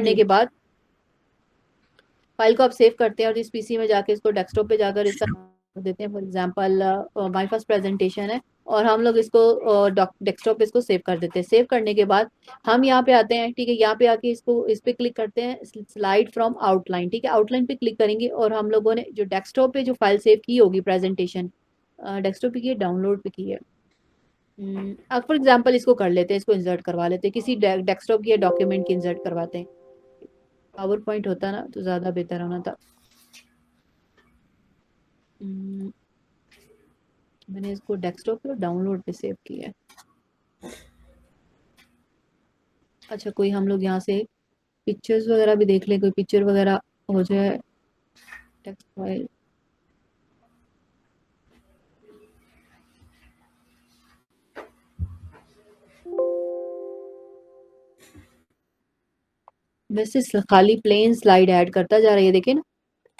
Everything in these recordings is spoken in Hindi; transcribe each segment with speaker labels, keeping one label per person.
Speaker 1: करने के बाद फाइल को आप सेव करते हैं और इस पीसी में जाके इसको डेस्कटॉप पे जाकर इसका नाम देते हैं। For example my first presentation है और हम लोग इसको डेस्कटॉप पे इसको सेव कर देते हैं। सेव करने के बाद हम यहाँ पे आते हैं, ठीक है, यहाँ पे आके इसको इस पे क्लिक करते हैं, स्लाइड फ्रॉम आउटलाइन, ठीक है, आउटलाइन पे क्लिक करेंगे और हम लोगों ने जो डेस्कटॉप पे जो फाइल सेव की होगी प्रेजेंटेशन, डेस्कटॉप पे की है डाउनलोड पे की है, अब फॉर एग्जांपल इसको कर लेते हैं, इसको इंसर्ट करवा लेते हैं, किसी डेस्कटॉप की या डॉक्यूमेंट की इंसर्ट करवाते हैं। पावर पॉइंट होता ना तो ज्यादा बेहतर होना था। हम्म, मैंने इसको डेस्कटॉप पे और डाउनलोड पे सेव किया है। अच्छा, कोई हम लोग यहाँ से पिक्चर्स वगैरह भी देख लें, कोई पिक्चर वगैरह हो जाए, टेक्स्ट फाइल। वैसे खाली प्लेन स्लाइड ऐड करता जा रहा है, ये देखे ना,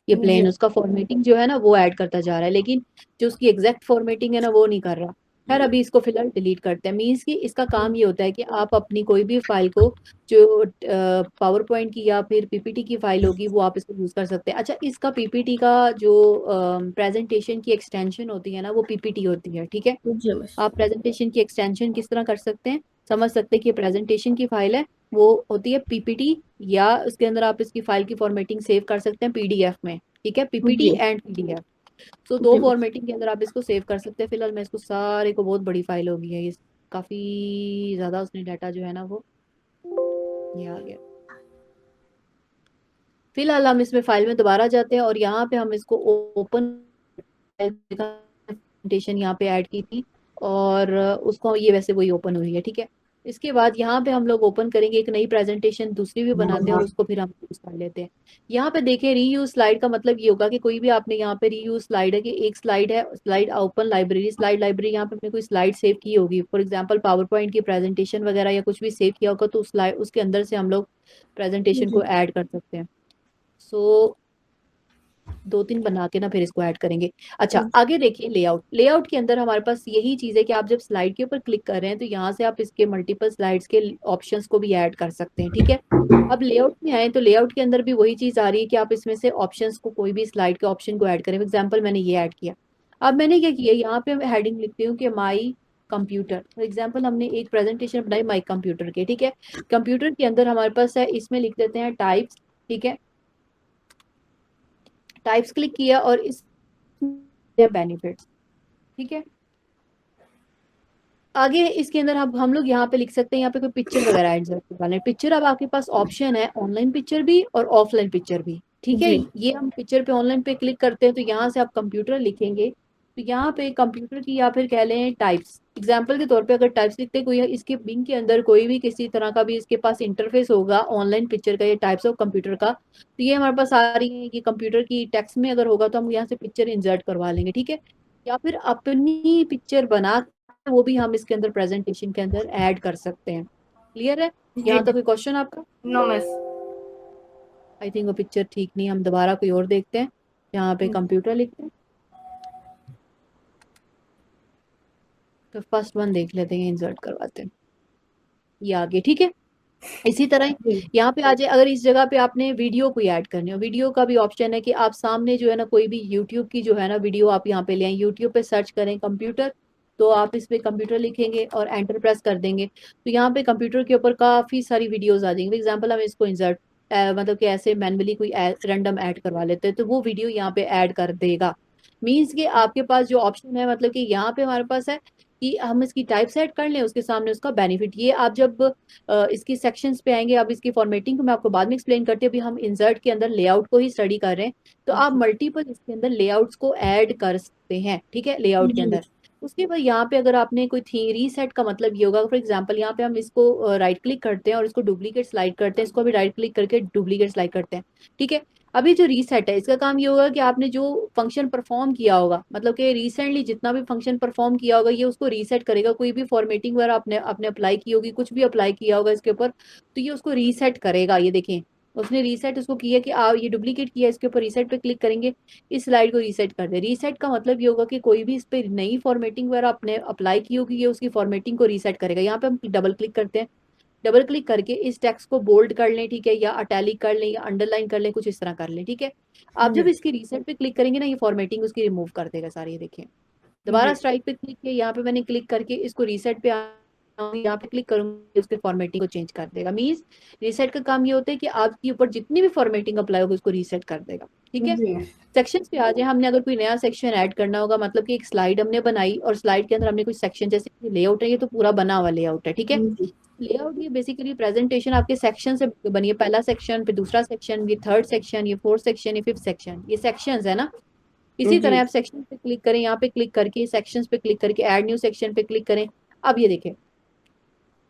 Speaker 1: ये
Speaker 2: जी
Speaker 1: प्लेन, उसका फॉर्मेटिंग जो है ना वो ऐड करता जा रहा है, लेकिन जो उसकी एग्जैक्ट फॉर्मेटिंग है ना वो नहीं कर रहा। खैर अभी इसको फिलहाल डिलीट करते हैं। मीन्स कि इसका काम ये होता है कि आप अपनी कोई भी फाइल को, जो पावर पॉइंट की या फिर पीपीटी की फाइल होगी, वो आप इसको यूज कर सकते हैं। अच्छा, इसका पीपीटी का जो प्रेजेंटेशन की एक्सटेंशन होती है ना वो पीपीटी होती है, ठीक है।
Speaker 2: जी बस।
Speaker 1: आप प्रेजेंटेशन की एक्सटेंशन किस तरह कर सकते हैं, समझ सकते हैं कि प्रेजेंटेशन की फाइल है, वो होती है पीपीटी, या उसके अंदर आप इसकी फाइल की फॉर्मेटिंग सेव कर सकते हैं पीडीएफ में, ठीक है, पीपीटी
Speaker 2: जी
Speaker 1: एंड पीडीएफ। सो दो
Speaker 2: जी बस।
Speaker 1: फॉर्मेटिंग के अंदर आप इसको सेव कर सकते हैं। फिलहाल मैं इसको सारे को, बहुत बड़ी फाइल होगी है ये, काफी ज्यादा उसने डाटा जो है ना वो, ये आ गया। फिलहाल हम इसमें फाइल में दोबारा जाते हैं और यहाँ पे हम इसको ओपन प्रेजेंटेशन यहाँ पे ऐड की थी और उसको ये वैसे वही ओपन हुई है, ठीक है। इसके बाद यहाँ पे हम लोग ओपन करेंगे एक नई प्रेजेंटेशन, दूसरी भी बनाते हैं और उसको फिर हम यूज कर लेते हैं। यहाँ पे देखें, रीयूज स्लाइड का मतलब ये होगा कि कोई भी आपने यहाँ पे रीयूज स्लाइड है कि एक स्लाइड है, slide open library, slide library, यहाँ पे हमने कोई स्लाइड सेव की होगी, फॉर एग्जाम्पल पावर पॉइंट की प्रेजेंटेशन वगैरह या कुछ भी सेव किया होगा, तो उस स्लाइड उसके अंदर से हम लोग प्रेजेंटेशन
Speaker 2: जी
Speaker 1: को ऐड कर सकते हैं। सो दो तीन बना के ना फिर इसको ऐड करेंगे। अच्छा, आगे देखिए लेआउट। लेआउट के अंदर हमारे पास यही चीज है कि आप जब स्लाइड के ऊपर क्लिक कर रहे हैं तो यहाँ से आप इसके मल्टीपल स्लाइड्स के ऑप्शंस को भी ऐड कर सकते हैं, ठीक है। अब लेआउट में आए तो लेआउट के अंदर भी वही चीज आ रही है कि आप इसमें से ऑप्शंस को, कोई भी स्लाइड के ऑप्शन को ऐड करें। एग्जाम्पल मैंने ये ऐड किया। अब मैंने क्या किया, यहाँ पे हेडिंग लिखती हूँ कि माई कंप्यूटर, फॉर एग्जाम्पल हमने एक प्रेजेंटेशन बनाई माई कंप्यूटर के, ठीक है। कंप्यूटर के अंदर हमारे पास है, इसमें लिख देते हैं टाइप्स, ठीक है। टाइप्स क्लिक किया और इस बेनिफिट्स, ठीक है। आगे इसके अंदर हम लोग यहाँ पे लिख सकते हैं, यहाँ पे कोई पिक्चर वगैरह ऐड करवाना है। पिक्चर अब आपके पास ऑप्शन है ऑनलाइन पिक्चर भी और ऑफलाइन पिक्चर भी, ठीक है।
Speaker 2: जी
Speaker 1: ये हम पिक्चर पे ऑनलाइन पे क्लिक करते हैं तो यहाँ से आप कंप्यूटर लिखेंगे, तो यहाँ पे कंप्यूटर की या फिर कह लें टाइप्स, एग्जाम्पल के तौर पे अगर टाइप्स लिखते हैं, कोई इसके बिंग के अंदर कोई भी किसी तरह का भी इसके पास इंटरफेस होगा ऑनलाइन पिक्चर का या टाइप्स ऑफ कंप्यूटर का, तो ये हमारे पास आ रही है कि कंप्यूटर की टेक्स्ट में अगर होगा तो हम यहाँ से पिक्चर इंसर्ट करवा लेंगे, ठीक है। या फिर अपनी पिक्चर बना, वो भी हम इसके अंदर प्रेजेंटेशन के अंदर ऐड कर सकते हैं। क्लियर है?
Speaker 2: जी
Speaker 1: यहाँ तक कोई क्वेश्चन आपका?
Speaker 2: No miss.
Speaker 1: आई थिंक वो पिक्चर ठीक नहीं, हम दोबारा कोई और देखते हैं। यहाँ पे कंप्यूटर लिखते हैं तो फर्स्ट वन देख लेते हैं, इंसर्ट करवाते हैं, ये आगे, ठीक है। इसी तरह
Speaker 2: जी
Speaker 1: यहाँ पे आ जाए, अगर इस जगह पे आपने वीडियो कोई ऐड करनी हो, वीडियो का भी ऑप्शन है कि आप सामने जो है ना कोई भी यूट्यूब की जो है ना वीडियो आप यहाँ पे ले आए, यूट्यूब पे सर्च करें कंप्यूटर, तो आप इस पे कंप्यूटर लिखेंगे और एंटर प्रेस कर देंगे तो यहाँ पे कंप्यूटर के ऊपर काफी सारी वीडियोस आ जाएंगी। एग्जाम्पल हम इसको इंसर्ट, मतलब कि ऐसे मैनुअली कोई रैंडम ऐड करवा लेते हैं तो वो वीडियो यहाँ पे ऐड कर देगा। मीन्स कि आपके पास जो ऑप्शन है, मतलब कि यहाँ पे हमारे पास है कि हम इसकी टाइप सेट कर लें, उसके सामने उसका बेनिफिट, ये आप जब इसकी सेक्शंस पे आएंगे। अब इसकी फॉर्मेटिंग को मैं आपको बाद में एक्सप्लेन करती हूँ, अभी हम इंसर्ट के अंदर लेआउट को ही स्टडी कर रहे हैं। तो आप मल्टीपल इसके अंदर लेआउट्स को ऐड कर सकते हैं, ठीक है, लेआउट के
Speaker 2: जी
Speaker 1: अंदर। उसके बाद यहाँ पे अगर आपने कोई थी, रीसेट का मतलब ये होगा, फॉर एग्जांपल यहाँ पे हम इसको राइट क्लिक करते हैं और इसको डुप्लीकेट स्लाइड करते हैं, इसको भी राइट क्लिक करके डुप्लीकेट स्लाइड करते हैं, ठीक है। अभी जो रीसेट है इसका काम ये होगा कि आपने जो फंक्शन परफॉर्म किया होगा, मतलब कि रिसेंटली जितना भी फंक्शन परफॉर्म किया होगा, ये उसको रीसेट करेगा। कोई भी फॉर्मेटिंग वगैरह आपने आपने अप्लाई की होगी, कुछ भी अप्लाई किया होगा इसके ऊपर, तो ये उसको रीसेट करेगा। ये देखें, उसने रीसेट उसको किया कि आप ये डुप्लीकेट किया, इसके ऊपर रीसेट पे क्लिक करेंगे, इस स्लाइड को रीसेट कर दे। रीसेट का मतलब ये होगा कि कोई भी इस पे नई फॉर्मेटिंग वगैरह आपने अप्लाई की होगी, ये उसकी फॉर्मेटिंग को रीसेट करेगा। यहाँ पे हम डबल क्लिक करते हैं डबल क्लिक करके इस टेक्स्ट को बोल्ड कर लें, ठीक है, या अटैलिक कर लें या अंडरलाइन कर लें, कुछ इस तरह कर लें, ठीक है। आप जब
Speaker 2: जी
Speaker 1: इसकी रीसेट पे क्लिक करेंगे ना, ये फॉर्मेटिंग उसकी रिमूव कर देगा सारी, ये देखिए। दोबारा
Speaker 2: जी
Speaker 1: स्ट्राइक पे क्लिक किया, यहाँ पे मैंने क्लिक करके इसको रीसेट पे यहाँ पे क्लिक करूंगी, उसके फॉर्मेटिंग को चेंज कर देगा। मींस रीसेट का काम ये होता है कि आपके ऊपर जितनी भी फॉर्मेटिंग अप्लाई होगी उसको रीसेट कर देगा, ठीक है।
Speaker 2: जी
Speaker 1: सेक्शंस पे आ जाए, हमने अगर कोई नया सेक्शन ऐड करना होगा, मतलब कि एक स्लाइड हमने बनाई और स्लाइड के अंदर हमने कोई सेक्शन, जैसे लेआउट है, ये तो पूरा बना हुआ लेआउट है, ठीक है।
Speaker 2: जी
Speaker 1: लेआउट ये बेसिकली प्रेजेंटेशन आपके सेक्शन से बनी है, पहला सेक्शन, फिर दूसरा सेक्शन, ये थर्ड सेक्शन, ये फोर्थ सेक्शन, ये फिफ्थ सेक्शन, ये सेक्शंस है ना। इसी
Speaker 2: जी
Speaker 1: तरह आप सेक्शन पे क्लिक करें, यहाँ पे क्लिक करके सेक्शंस पे क्लिक करके ऐड न्यू सेक्शन पे क्लिक करें। अब ये देखें,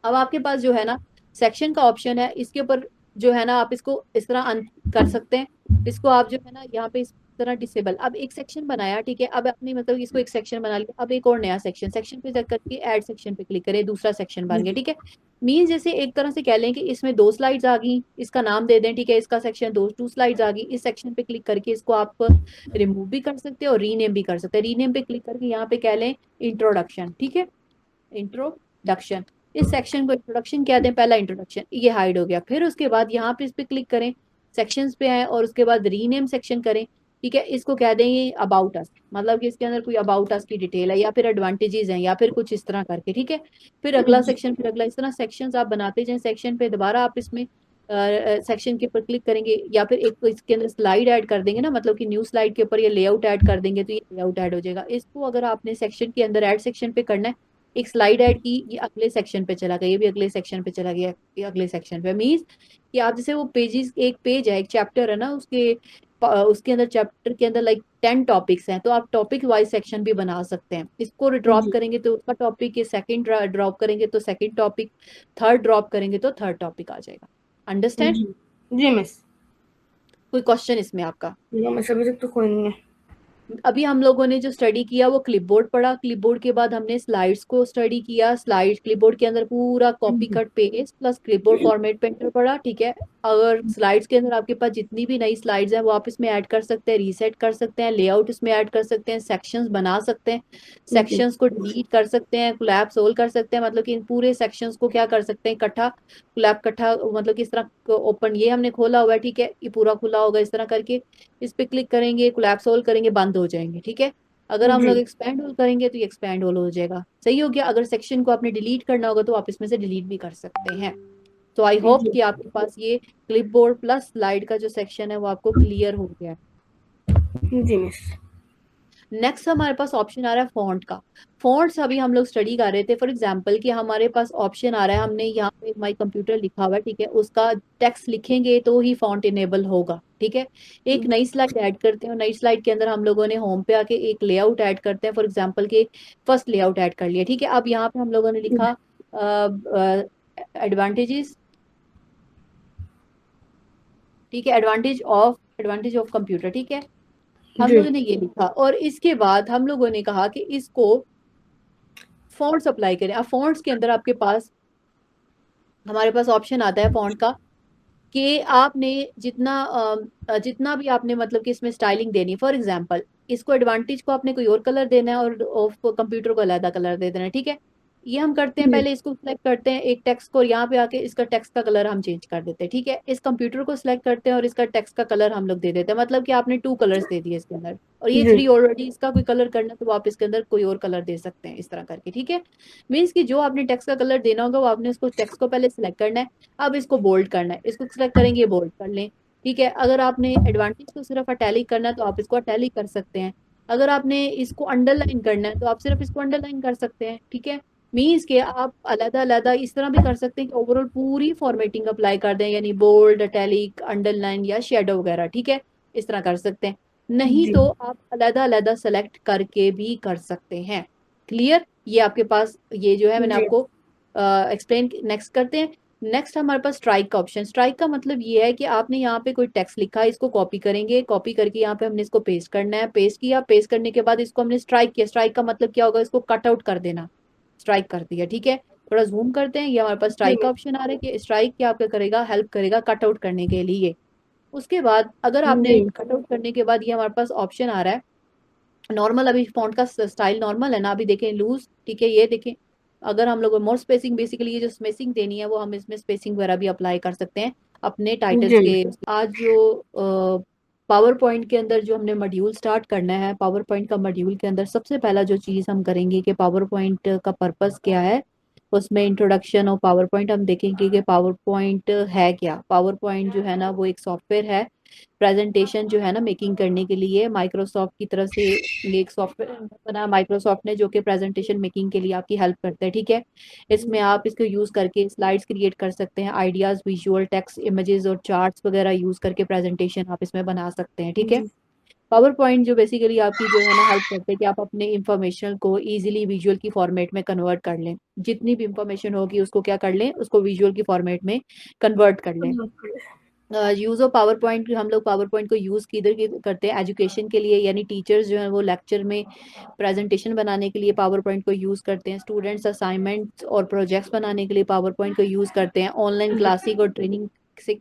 Speaker 1: अब आपके पास जो है ना सेक्शन का ऑप्शन है, इसके ऊपर जो है ना आप इसको इस तरह कर सकते हैं। इसको आप जो है ना यहाँ पे इस तरह डिसेबल, अब एक सेक्शन बनाया, ठीक है, अब अपनी मतलब इसको एक सेक्शन बना लिया, अब एक और नया सेक्शन, सेक्शन पे जाकर के ऐड सेक्शन पे क्लिक करें, दूसरा सेक्शन बन गया,
Speaker 2: जी
Speaker 1: ठीक है। मीन जैसे एक तरह से कह लें कि इसमें दो स्लाइड्स आ गई, इसका नाम दे दें, ठीक है, इसका सेक्शन दो टू स्लाइड्स आ गई, इस सेक्शन पे क्लिक करके इसको आप रिमूव भी कर सकते हैं और रीनेम भी कर सकते हैं। रीनेम पे क्लिक करके यहाँ पे कह लें इंट्रोडक्शन, ठीक है, इंट्रोडक्शन। इस सेक्शन को इंट्रोडक्शन कह दें, पहला इंट्रोडक्शन, ये हाइड हो गया। फिर उसके बाद यहाँ पे इस पे क्लिक करें, सेक्शंस पे आए और उसके बाद रीनेम सेक्शन करें, ठीक है। इसको कह दें ये अबाउट अस, मतलब कि इसके अंदर कोई अबाउट अस की डिटेल है या फिर एडवांटेजेस हैं या फिर कुछ इस तरह करके, ठीक है। फिर अगला
Speaker 2: जी
Speaker 1: सेक्शन, फिर अगला, इस तरह सेक्शंस आप बनाते जाएं। सेक्शन पे दोबारा आप इसमें सेक्शन के ऊपर क्लिक करेंगे या फिर एक इसके अंदर स्लाइड ऐड कर देंगे ना, मतलब कि न्यू स्लाइड के ऊपर ये लेआउट ऐड कर देंगे तो ये लेआउट ऐड हो जाएगा। इसको अगर आपने सेक्शन के अंदर ऐड सेक्शन पे करना है, एक स्लाइड ऐड की, ये अगले सेक्शन पे चला गया, ये भी अगले सेक्शन पे चला गया, ये अगले सेक्शन पे। मीन्स कि आप जैसे वो पेजेस, एक पेज है, एक चैप्टर है ना, उसके अंदर चैप्टर के अंदर लाइक 10 टॉपिक्स हैं, तो आप टॉपिक वाइज सेक्शन भी बना सकते हैं। इसको ड्रॉप
Speaker 2: जी
Speaker 1: करेंगे तो उसका टॉपिक, ये सेकंड ड्रॉप करेंगे तो सेकंड टॉपिक, थर्ड ड्रॉप करेंगे तो थर्ड टॉपिक आ जाएगा। अंडरस्टैंड?
Speaker 2: जी जी मिस।
Speaker 1: कोई क्वेश्चन इसमें आपका?
Speaker 2: नो मिस, अभी तक तो कोई नहीं है।
Speaker 1: अभी हम लोगों ने जो स्टडी किया वो क्लिपबोर्ड पढ़ा, क्लिपबोर्ड के बाद हमने स्लाइड्स को स्टडी किया, स्लाइड क्लिपबोर्ड के अंदर पूरा कॉपी
Speaker 2: जी
Speaker 1: cut paste plus clipboard format painter पढ़ा, ठीक है। अगर स्लाइड्स के अंदर आपके पास जितनी भी नई स्लाइड्स हैं वो आप इसमें ऐड कर सकते हैं, रीसेट कर सकते हैं, लेआउट इसमें ऐड कर सकते हैं, सेक्शंस बना सकते हैं,
Speaker 2: जी
Speaker 1: सेक्शंस को डिलीट कर सकते हैं, कोलैप्स ऑल कर सकते हैं, मतलब कि इन पूरे सेक्शंस को क्या कर सकते हैं, इकट्ठा कोलैप इकट्ठा, मतलब कि इस तरह ओपन, ये हमने खोला हुआ है, ठीक है, ये पूरा खुला होगा इस तरह करके। इस पे क्लिक करेंगे, कोलैप्स ऑल करेंगे, बंद हो जाएंगे, ठीक है। अगर हम
Speaker 2: जी
Speaker 1: लोग एक्सपैंड होल करेंगे तो ये एक्सपैंड होल हो जाएगा, सही हो गया। अगर सेक्शन को आपने डिलीट करना होगा तो आप इसमें से डिलीट भी कर सकते हैं। तो आई होप
Speaker 2: जी
Speaker 1: कि आपके पास ये क्लिपबोर्ड प्लस स्लाइड का जो सेक्शन है वो आपको क्लियर हो गया है।
Speaker 2: जी मिस।
Speaker 1: नेक्स्ट हमारे पास ऑप्शन आ रहा है फॉन्ट का। फॉन्ट्स अभी हम लोग स्टडी कर रहे थे, फॉर एग्जांपल कि हमारे पास ऑप्शन आ रहा है, हमने यहाँ पे माई कंप्यूटर लिखा हुआ है, ठीक है, उसका टेक्स्ट लिखेंगे तो ही फॉन्ट इनेबल होगा, ठीक है। एक नई स्लाइड ऐड करते हैं और नई स्लाइड के अंदर हम लोगों ने होम पे आके एक लेआउट ऐड करते हैं, फॉर एग्जाम्पल के फर्स्ट लेआउट ऐड कर लिया, ठीक है। अब यहाँ पे हम लोगों ने लिखा एडवांटेजेस, ठीक है, एडवांटेज ऑफ कंप्यूटर, ठीक है। हम
Speaker 2: जी
Speaker 1: लोगों ने ये लिखा और इसके बाद हम लोगों ने कहा कि इसको फॉन्ट्स अप्लाई करें। अब फॉन्ट्स के अंदर आपके पास, हमारे पास ऑप्शन आता है फॉन्ट का कि आपने जितना भी आपने मतलब कि इसमें स्टाइलिंग देनी, फॉर एग्जांपल इसको एडवांटेज को आपने कोई और कलर देना है और ऑफ कंप्यूटर को अलग कलर दे देना है, ठीक है। ये हम करते हैं,
Speaker 2: जी
Speaker 1: पहले इसको सिलेक्ट करते हैं एक टेक्स्ट को और यहाँ पे आके इसका टेक्स्ट का कलर हम चेंज कर देते हैं, ठीक है। इस कंप्यूटर को सिलेक्ट करते हैं और इसका टेक्स्ट का कलर हम लोग दे देते हैं, मतलब कि आपने 2 कलर्स दे दिए इसके अंदर, और ये
Speaker 2: जी
Speaker 1: 3 ऑलरेडी, इसका कोई कलर करना तो आप इसके अंदर कोई और कलर दे सकते हैं, इस तरह करके, ठीक है। मीन्स कि जो आपने टेक्स्ट का कलर देना होगा वो आपने उसको टेक्स्ट को पहले सिलेक्ट करना है। अब इसको बोल्ड करना है, इसको सिलेक्ट करेंगे, बोल्ड कर लें, ठीक है। अगर आपने एडवांटेज को सिर्फ अटैलिक करना है तो आप इसको अटैलिक कर सकते हैं। अगर आपने इसको अंडरलाइन करना है तो आप सिर्फ इसको अंडरलाइन कर सकते हैं, ठीक है। मीन्स के आप अलग अलग इस तरह भी कर सकते हैं कि ओवरऑल पूरी फॉर्मेटिंग अप्लाई कर दें, यानी बोल्ड, अटैलिक, अंडरलाइन या शेडो वगैरह, ठीक है, इस तरह कर सकते हैं। नहीं
Speaker 2: जी
Speaker 1: तो आप अलग अलग सेलेक्ट करके भी कर सकते हैं। क्लियर? ये आपके पास ये जो है मैंने
Speaker 2: जी
Speaker 1: आपको एक्सप्लेन। नेक्स्ट करते हैं। नेक्स्ट हमारे पास स्ट्राइक का ऑप्शन। स्ट्राइक का मतलब ये है कि आपने यहाँ पे कोई टेक्स्ट लिखा है, इसको कॉपी करेंगे, कॉपी करके यहाँ पे हमने इसको पेस्ट करना है, पेस्ट किया, पेस्ट करने के बाद इसको हमने स्ट्राइक किया। स्ट्राइक का मतलब क्या होगा, इसको कट आउट कर देना, स्ट्राइक कर दिया, ठीक है। थोड़ा जूम करते हैं, ये हमारे पास
Speaker 2: जी
Speaker 1: स्ट्राइक का ऑप्शन आ रहा है कि स्ट्राइक क्या आपका करेगा, हेल्प करेगा कट आउट करने के लिए। उसके बाद अगर आपने
Speaker 2: जी
Speaker 1: कट आउट करने के बाद ये हमारे पास ऑप्शन आ रहा है नॉर्मल। अभी फॉन्ट का स्टाइल नॉर्मल है ना, अभी देखें लूज, ठीक है, ये देखें, अगर हम लोग मोर स्पेसिंग, बेसिकली ये जो स्पेसिंग देनी है वो हम इसमें स्पेसिंग वगैरह भी अप्लाई कर सकते हैं अपने टाइटल्स
Speaker 2: जी
Speaker 1: के। आज जो पावर पॉइंट के अंदर जो हमने मॉड्यूल स्टार्ट करना है, पावर पॉइंट का मॉड्यूल के अंदर सबसे पहला जो चीज़ हम करेंगे कि पावर पॉइंट का पर्पस क्या है, उसमें इंट्रोडक्शन ऑफ पावर पॉइंट हम देखेंगे कि पावर पॉइंट है क्या। पावर पॉइंट जो है ना वो एक सॉफ्टवेयर है प्रेजेंटेशन जो है ना मेकिंग करने के लिए। माइक्रोसॉफ्ट की तरफ से ये एक सॉफ्टवेयर बना माइक्रोसॉफ्ट ने, जो कि प्रेजेंटेशन मेकिंग के लिए आपकी हेल्प करता है। ठीक है, इसमें आप इसको यूज करके स्लाइड्स क्रिएट कर सकते हैं, आइडियाज, विजुअल, टेक्स्ट, इमेजेस और चार्ट्स वगैरह यूज करके प्रेजेंटेशन आप इसमें बना सकते हैं। ठीक है,
Speaker 2: जी
Speaker 1: पावर पॉइंट जो बेसिकली आपकी जो है ना हेल्प करते हैं कि आप अपने इंफॉर्मेशन को इजीली विजुअल की फॉर्मेट में कन्वर्ट कर लें। जितनी भी इंफॉर्मेशन होगी उसको क्या कर लें, उसको विजुअल की फॉर्मेट में कन्वर्ट कर लें। यूज ऑफ पावर पॉइंट, हम लोग पावर पॉइंट को यूज किधर करते हैं, एजुकेशन के लिए, यानी टीचर्स जो है वो लेक्चर में प्रेजेंटेशन बनाने के लिए पावर पॉइंट को यूज करते हैं। स्टूडेंट्स असाइनमेंट्स और प्रोजेक्ट्स बनाने के लिए पावर पॉइंट को यूज करते हैं। ऑनलाइन क्लासिंग और ट्रेनिंग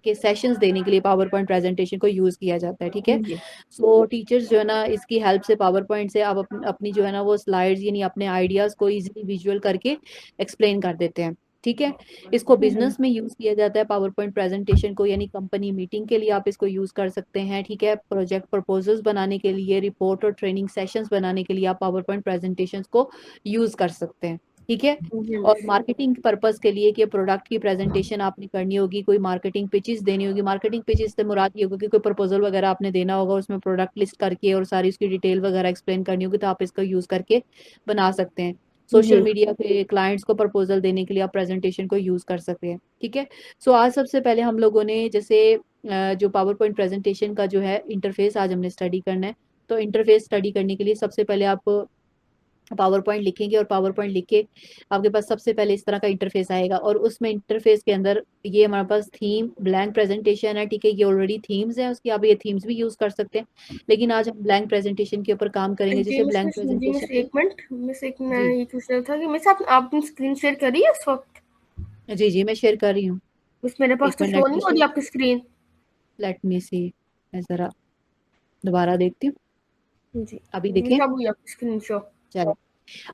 Speaker 1: के सेशंस देने के लिए पावर पॉइंट प्रेजेंटेशन को यूज किया जाता है। ठीक है,
Speaker 2: जी
Speaker 1: सो टीचर्स जो है ना इसकी हेल्प से, पावर पॉइंट से आप अपनी जो है ना वो स्लाइड्स यानी अपने आइडियाज को इजीली विजुअल करके एक्सप्लेन कर देते हैं। ठीक है, इसको
Speaker 2: जी
Speaker 1: बिजनेस में यूज किया जाता है पावर पॉइंट प्रेजेंटेशन को, यानी कंपनी मीटिंग के लिए आप इसको यूज कर सकते हैं। ठीक है, प्रोजेक्ट प्रपोजल्स बनाने के लिए, रिपोर्ट और ट्रेनिंग सेशंस बनाने के लिए आप पावर पॉइंट प्रेजेंटेशंस को यूज कर सकते हैं। ठीक है,
Speaker 2: जी
Speaker 1: और
Speaker 2: मिस।
Speaker 1: मार्केटिंग पर्पस के लिए कि प्रोडक्ट की प्रेजेंटेशन आपने करनी होगी, कोई मार्केटिंग पिचेस देनी होगी। मार्केटिंग पिचेस से मुराद ये होगा कि कोई प्रपोजल वगैरह आपने देना होगा, उसमें प्रोडक्ट लिस्ट करके और सारी उसकी डिटेल वगैरह एक्सप्लेन करनी होगी, तो आप इसका यूज करके बना सकते हैं। सोशल
Speaker 2: जी
Speaker 1: मीडिया पे क्लाइंट्स को प्रपोजल देने के लिए आप प्रेजेंटेशन को यूज कर सकते हैं। ठीक है, सो आज सबसे पहले हम लोगों ने जैसे जो पावर पॉइंट प्रेजेंटेशन का जो है इंटरफेस आज हमने स्टडी करना है। तो इंटरफेस स्टडी करने के लिए सबसे पहले आप पावर पॉइंट लिखेंगे, और पावर पॉइंट लिख के आपके पास सबसे पहले इस तरह का इंटरफेस आएगा, और उसमें इंटरफेस के अंदर ये हमारे पास थीम ब्लैंक प्रेजेंटेशन है। ठीक है, ये ऑलरेडी थीम्स है उसकी, आप ये थीम्स भी यूज कर सकते हैं, लेकिन आज हम ब्लैंक प्रेजेंटेशन के ऊपर काम करेंगे।
Speaker 2: जी
Speaker 1: जैसे
Speaker 2: मिस,
Speaker 1: ब्लैंक
Speaker 2: जी मिस,
Speaker 1: प्रेजेंटेशन में,
Speaker 2: एक मिनट मिस, एक मैं
Speaker 1: जी
Speaker 2: ये पूछ रहा था कि मिस आप आपने स्क्रीन शेयर करी है इस वक्त?
Speaker 1: जी जी मैं शेयर कर रही हूँ।
Speaker 2: मिस मेरे पास
Speaker 1: एक
Speaker 2: तो
Speaker 1: मिनट,
Speaker 2: शो
Speaker 1: लेट
Speaker 2: नहीं
Speaker 1: मी
Speaker 2: हो रही
Speaker 1: सी,
Speaker 2: आपकी स्क्रीन।
Speaker 1: लेट मी सी, मैं जरा दोबारा देखती हूँ।
Speaker 2: जी
Speaker 1: अभी
Speaker 2: मिस
Speaker 1: देखें,
Speaker 2: अब हुई आपकी स्क्रीन शो।
Speaker 1: चलो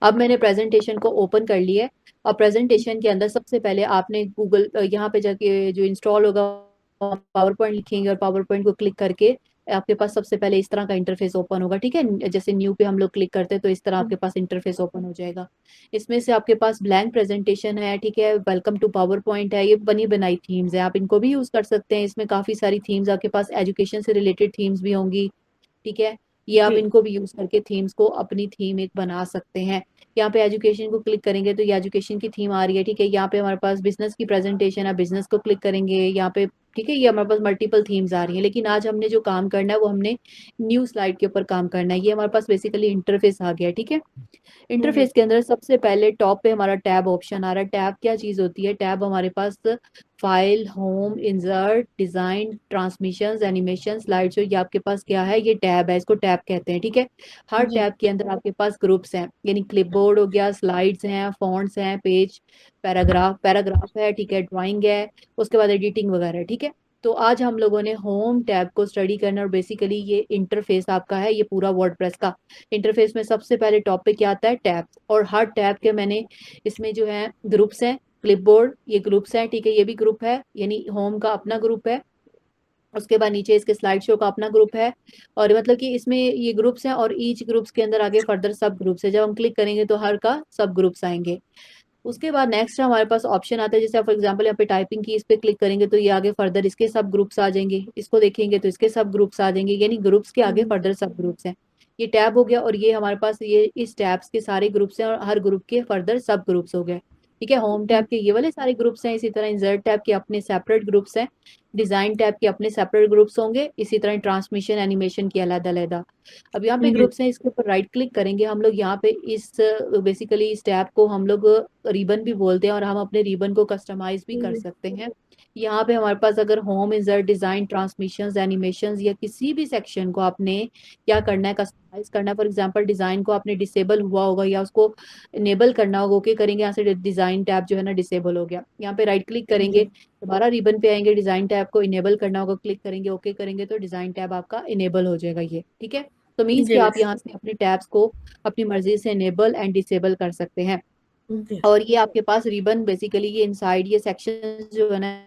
Speaker 1: अब मैंने प्रेजेंटेशन को ओपन कर लिया है। और प्रेजेंटेशन के अंदर सबसे पहले आपने गूगल यहाँ पे जाके जो इंस्टॉल होगा, पावर पॉइंट लिखेंगे और पावर पॉइंट को क्लिक करके आपके पास सबसे पहले इस तरह का इंटरफेस ओपन होगा। ठीक है, जैसे न्यू पे हम लोग क्लिक करते हैं तो इस तरह आपके पास इंटरफेस ओपन हो जाएगा। इसमें से आपके पास ब्लैंक प्रेजेंटेशन है। ठीक है, वेलकम टू पावर पॉइंट है, ये बनी बनाई थीम्स है, आप इनको भी यूज कर सकते हैं। इसमें काफी सारी थीम्स आपके पास एजुकेशन से रिलेटेड थीम्स भी होंगी। ठीक है, ये आप
Speaker 2: जी
Speaker 1: इनको भी यूज करके थीम्स को अपनी थीम एक बना सकते हैं। यहाँ पे एजुकेशन को क्लिक करेंगे तो ये एजुकेशन की थीम आ रही है। ठीक है, यहाँ पे हमारे पास बिजनेस की प्रेजेंटेशन है, बिजनेस को क्लिक करेंगे यहाँ पे। ठीक है, ये हमारे पास मल्टीपल थीम्स आ रही हैं, लेकिन आज हमने जो काम करना है वो हमने न्यू स्लाइड के ऊपर काम करना है। ये हमारे पास बेसिकली इंटरफेस आ गया है। ठीक है,
Speaker 2: जी
Speaker 1: इंटरफेस के अंदर सबसे पहले टॉप पे हमारा टैब ऑप्शन आ रहा है। टैब क्या चीज होती है, टैब हमारे पास file, home, insert, design, transmissions, animation, slide show, ये आपके पास क्या है, ये टैब है, इसको टैब कहते हैं। ठीक है, हर
Speaker 2: जी
Speaker 1: टैब के अंदर आपके पास ग्रुप्स हैं, यानी क्लिपबोर्ड हो गया, स्लाइड्स हैं, फॉन्ट्स हैं, पेज, पैराग्राफ, पैराग्राफ है। ठीक है, ड्राइंग है, उसके बाद एडिटिंग वगैरह है। ठीक है, तो आज हम लोगों ने होम टैब को स्टडी करना, और बेसिकली ये इंटरफेस आपका है, ये पूरा वर्डप्रेस का इंटरफेस में सबसे पहले टॉपिक क्या आता है, टैब्स। और हर टैब के मैंने इसमें जो है ग्रुप्स हैं, क्लिपबोर्ड ये ग्रुप्स हैं। ठीक है, ये भी ग्रुप है, यानी होम का अपना ग्रुप है, उसके बाद नीचे इसके स्लाइड शो का अपना ग्रुप है। और मतलब कि इसमें ये ग्रुप्स हैं, और ईच ग्रुप्स के अंदर आगे फर्दर सब ग्रुप्स है। जब हम क्लिक करेंगे तो हर का सब ग्रुप्स आएंगे। उसके बाद नेक्स्ट हमारे पास ऑप्शन आता है, जैसे फॉर एग्जांपल यहाँ पे टाइपिंग की, इस पे क्लिक करेंगे तो ये आगे फर्दर इसके सब ग्रुप्स आ जाएंगे, इसको देखेंगे तो इसके सब ग्रुप्स आ जाएंगे, यानी ग्रुप्स के आगे फर्दर सब ग्रुप्स हैं। ये टैब हो गया, और ये हमारे पास ये इस टैब्स के सारे ग्रुप्स हैं, और हर ग्रुप के फर्दर सब ग्रुप्स हो गए। ठीक है, होम टैब के ये वाले सारे ग्रुप्स हैं, इसी तरह इंसर्ट टैब के अपने सेपरेट ग्रुप्स हैं, डिजाइन टैब के अपने सेपरेट ग्रुप्स होंगे, इसी तरह ट्रांसमिशन एनिमेशन की अलग अलग। अब यहाँ पे
Speaker 2: जी
Speaker 1: ग्रुप्स हैं, इसके ऊपर राइट क्लिक करेंगे हम लोग, यहाँ पे इस बेसिकली इस टैब को हम लोग रिबन भी बोलते हैं, और हम अपने रिबन को कस्टमाइज भी कर
Speaker 2: जी
Speaker 1: सकते हैं। यहाँ पे हमारे पास अगर home, insert, design, transmissions, animations या किसी भी सेक्शन को आपने क्या करना है, कस्टमाइज करना है। फॉर एग्जांपल डिजाइन को आपने डिसेबल हुआ होगा या उसको इनेबल करना होगा, ओके करेंगे, यहाँ से डिजाइन टैब जो है ना डिसेबल हो गया, यहाँ पे राइट क्लिक करेंगे,
Speaker 2: जी
Speaker 1: दोबारा रिबन पे आएंगे, डिजाइन टैब को इनेबल करना होगा, क्लिक करेंगे, ओके करेंगे, तो डिजाइन टैब आपका इनेबल हो जाएगा ये। ठीक है, तो मीन्स
Speaker 2: जी
Speaker 1: कि आप
Speaker 2: मिस।
Speaker 1: यहाँ से अपने टैब्स को अपनी मर्जी से इनेबल एंड डिसेबल कर सकते हैं।
Speaker 2: जी
Speaker 1: और ये आपके पास रिबन बेसिकली ये इनसाइड ये सेक्शन जो है ना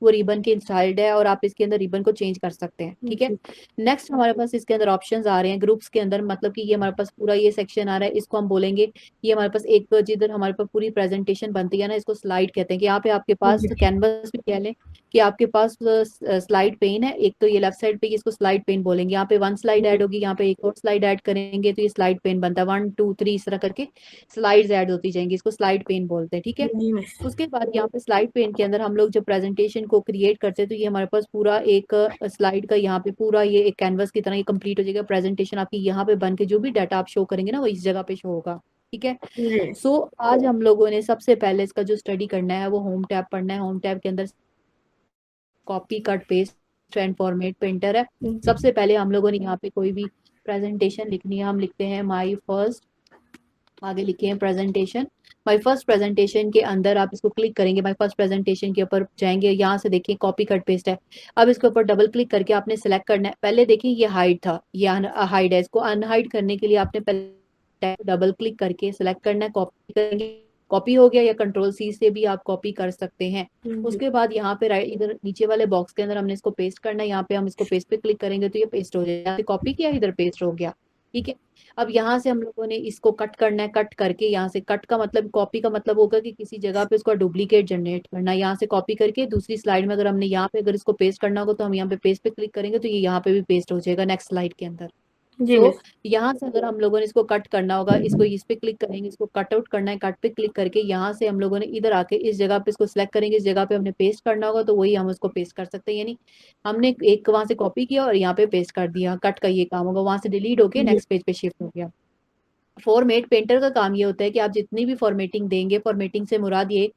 Speaker 1: वो रिबन के इंस्टॉल्ड है और आप इसके अंदर रिबन को चेंज कर सकते हैं, ठीक है।
Speaker 2: जी
Speaker 1: नेक्स्ट हमारे पास इसके अंदर ऑप्शंस आ रहे हैं ग्रुप्स के अंदर, मतलब कि ये हमारे पास पूरा ये सेक्शन आ रहा है, इसको हम बोलेंगे ये हमारे पास एक जिधर हमारे पास पूरी प्रेजेंटेशन बनती है ना, इसको स्लाइड कहते हैं। कि यहाँ पे आपके पास
Speaker 2: जी
Speaker 1: कैनवस भी कह लें कि आपके पास स्लाइड पेन है एक, तो ये लेफ्ट साइड पे इसको स्लाइड पेन बोलेंगे। यहाँ पे 1 स्लाइड ऐड होगी, यहाँ पे एक और स्लाइड ऐड करेंगे तो ये स्लाइड पेन बनता है, 1 2 3 इस तरह करके स्लाइड्स ऐड होती जाएंगी, इसको स्लाइड पेन बोलते हैं, ठीक है।
Speaker 2: जी मिस।
Speaker 1: उसके बाद यहाँ पे स्लाइड पेन के अंदर हम लोग जब प्रेजेंटेशन को क्रिएट करते हैं तो ये हमारे पास पूरा एक स्लाइड का यहाँ पे पूरा ये एक कैनवस की तरह ये कंप्लीट हो जाएगा। प्रेजेंटेशन आपकी यहाँ पे बन के जो भी डाटा आप शो करेंगे ना वो इस जगह पे शो होगा, ठीक है।
Speaker 2: जी
Speaker 1: सो आज हम लोगों ने सबसे पहले इसका जो स्टडी करना है वो होम टैब पढ़ना है। होम टैब के अंदर copy cut paste and format painter है।
Speaker 2: जी
Speaker 1: सबसे पहले हम लोगों ने यहाँ पे कोई भी प्रेजेंटेशन लिखनी है, हम लिखते हैं माई फर्स्ट, आगे लिखे हैं प्रेजेंटेशन। माय फर्स्ट प्रेजेंटेशन के अंदर आप इसको क्लिक करेंगे, माय फर्स्ट प्रेजेंटेशन के ऊपर जाएंगे, यहाँ से देखिए कॉपी कट पेस्ट है। अब इसके ऊपर डबल क्लिक करके आपने सेलेक्ट करना है। पहले देखिए ये हाइड था, ये हाइड है, इसको अनहाइड करने के लिए आपने पहले डबल क्लिक करके सेलेक्ट करना है, कॉपी करेंगे, कॉपी हो गया, या कंट्रोल सी से भी आप कॉपी कर सकते हैं।
Speaker 2: जी
Speaker 1: उसके बाद यहाँ पे राइट इधर नीचे वाले बॉक्स के अंदर हमने इसको पेस्ट करना है, यहाँ पे हम इसको पेस्ट पे क्लिक करेंगे तो ये पेस्ट हो जाएगा, कॉपी किया इधर पेस्ट हो गया, ठीक है। अब यहाँ से हम लोगों ने इसको कट करना है, कट करके यहाँ से कट का मतलब कॉपी का मतलब होगा कि किसी जगह पे इसको डुप्लीकेट जनरेट करना है, यहाँ से कॉपी करके दूसरी स्लाइड में अगर हमने यहाँ पे अगर इसको पेस्ट करना होगा तो हम यहाँ पे पेस्ट पे क्लिक करेंगे तो ये यहाँ पे भी पेस्ट हो जाएगा नेक्स्ट स्लाइड के अंदर।
Speaker 2: जी
Speaker 1: सो
Speaker 2: मिस।
Speaker 1: यहाँ से अगर हम लोगों ने इसको कट करना होगा, इसको इस पे क्लिक करेंगे, इसको कट आउट करना है, कट पे क्लिक करके यहाँ से हम लोगों ने इधर आके इस जगह पे इसको सिलेक्ट करेंगे, इस जगह पे हमने पेस्ट करना होगा तो वही हम उसको पेस्ट कर सकते हैं। यानी हमने एक वहां से कॉपी किया और यहाँ पे पेस्ट कर दिया, कट का ये काम होगा, वहां से डिलीट होके
Speaker 2: जी
Speaker 1: नेक्स्ट पेज पे शिफ्ट हो गया। फॉर्मेट पेंटर का काम ये होता है कि आप जितनी भी फॉर्मेटिंग देंगे, फॉर्मेटिंग से मुराद ये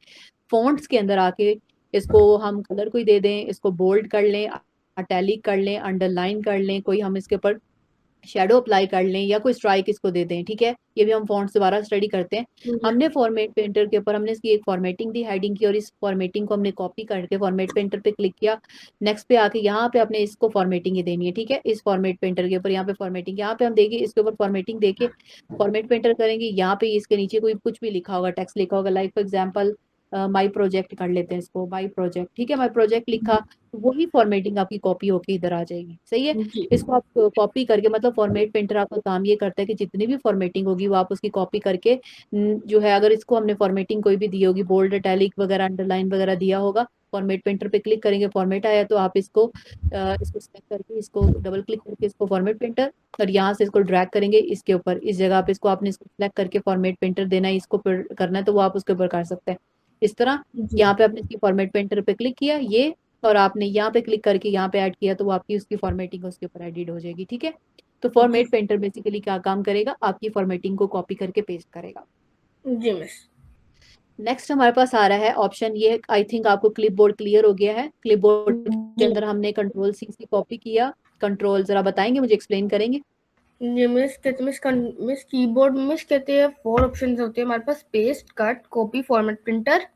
Speaker 1: फॉन्ट्स के अंदर आके इसको हम कलर कोई दे दें, इसको बोल्ड कर लें, अटैलिक कर लें, अंडरलाइन कर लें, कोई हम इसके ऊपर शेडो अप्लाई कर लें या कोई स्ट्राइक इसको दे दें, ठीक है। ये भी हम फॉन्ट्स दोबारा स्टडी करते हैं।
Speaker 2: जी
Speaker 1: हमने फॉर्मेट पेंटर के ऊपर हमने इसकी एक फॉर्मेटिंग दी हेडिंग की और इस फॉर्मेटिंग को हमने कॉपी करके फॉर्मेट पेंटर पे क्लिक किया। नेक्स्ट पे आके यहाँ पे अपने इसको फॉर्मेटिंग ही देनी है, ठीक है। इस फॉर्मेट पेंटर के ऊपर यहाँ पे फॉर्मेटिंग, यहाँ पे हम देंगे इसके ऊपर फॉर्मेटिंग देके फॉर्मेट पेंटर करेंगे। यहाँ पे इसके नीचे कोई कुछ भी लिखा होगा, टेक्स्ट लिखा होगा, like for example my project कर लेते हैं इसको, माई प्रोजेक्ट, ठीक है, माई प्रोजेक्ट लिखा तो वही फॉर्मेटिंग आपकी कॉपी होके इधर आ जाएगी, सही है।
Speaker 2: जी
Speaker 1: इसको आप कॉपी करके मतलब फॉर्मेट पेंटर आपका काम ये करता है कि जितनी भी फॉर्मेटिंग होगी वो आप उसकी कॉपी करके जो है, अगर इसको हमने फॉर्मेटिंग कोई भी दी होगी, बोल्ड इटैलिक वगैरह अंडरलाइन वगैरह दिया होगा, फॉर्मेट पेंटर पे क्लिक करेंगे, फॉर्मेट आया तो आप इसको इसको सेलेक्ट करके इसको डबल क्लिक करके इसको फॉर्मेट पेंटर, और यहाँ से इसको ड्रैग करेंगे इसके ऊपर, इस जगह पे इसको आपने इसको सेलेक्ट करके फॉर्मेट पेंटर देना है, इसको करना है तो वो आप उसके ऊपर कर सकते हैं इस तरह।
Speaker 2: जी
Speaker 1: यहाँ पे आपने इसकी फॉर्मेट पेंटर पे क्लिक किया ये, और आपने यहाँ पे क्लिक करके यहाँ पे ऐड किया तो वो आपकी उसकी फॉर्मेटिंग उसके ऊपर एडिट हो जाएगी, ठीक है। तो
Speaker 2: जी
Speaker 1: फॉर्मेट पेंटर बेसिकली क्या काम करेगा, आपकी फॉर्मेटिंग को कॉपी करके पेस्ट करेगा।
Speaker 2: जी मिस।
Speaker 1: नेक्स्ट हमारे पास आ रहा है ऑप्शन, ये आई थिंक आपको क्लिपबोर्ड क्लियर हो गया है। क्लिपबोर्ड के
Speaker 2: जी
Speaker 1: अंदर हमने कंट्रोल सी से कॉपी किया, कंट्रोल जरा बताएंगे मुझे, एक्सप्लेन करेंगे।
Speaker 2: जी मिस कहते मिस कीबोर्ड मिस कहते हैं 4 ऑप्शंस होते हैं हमारे पास, paste, cut, copy, format, printer.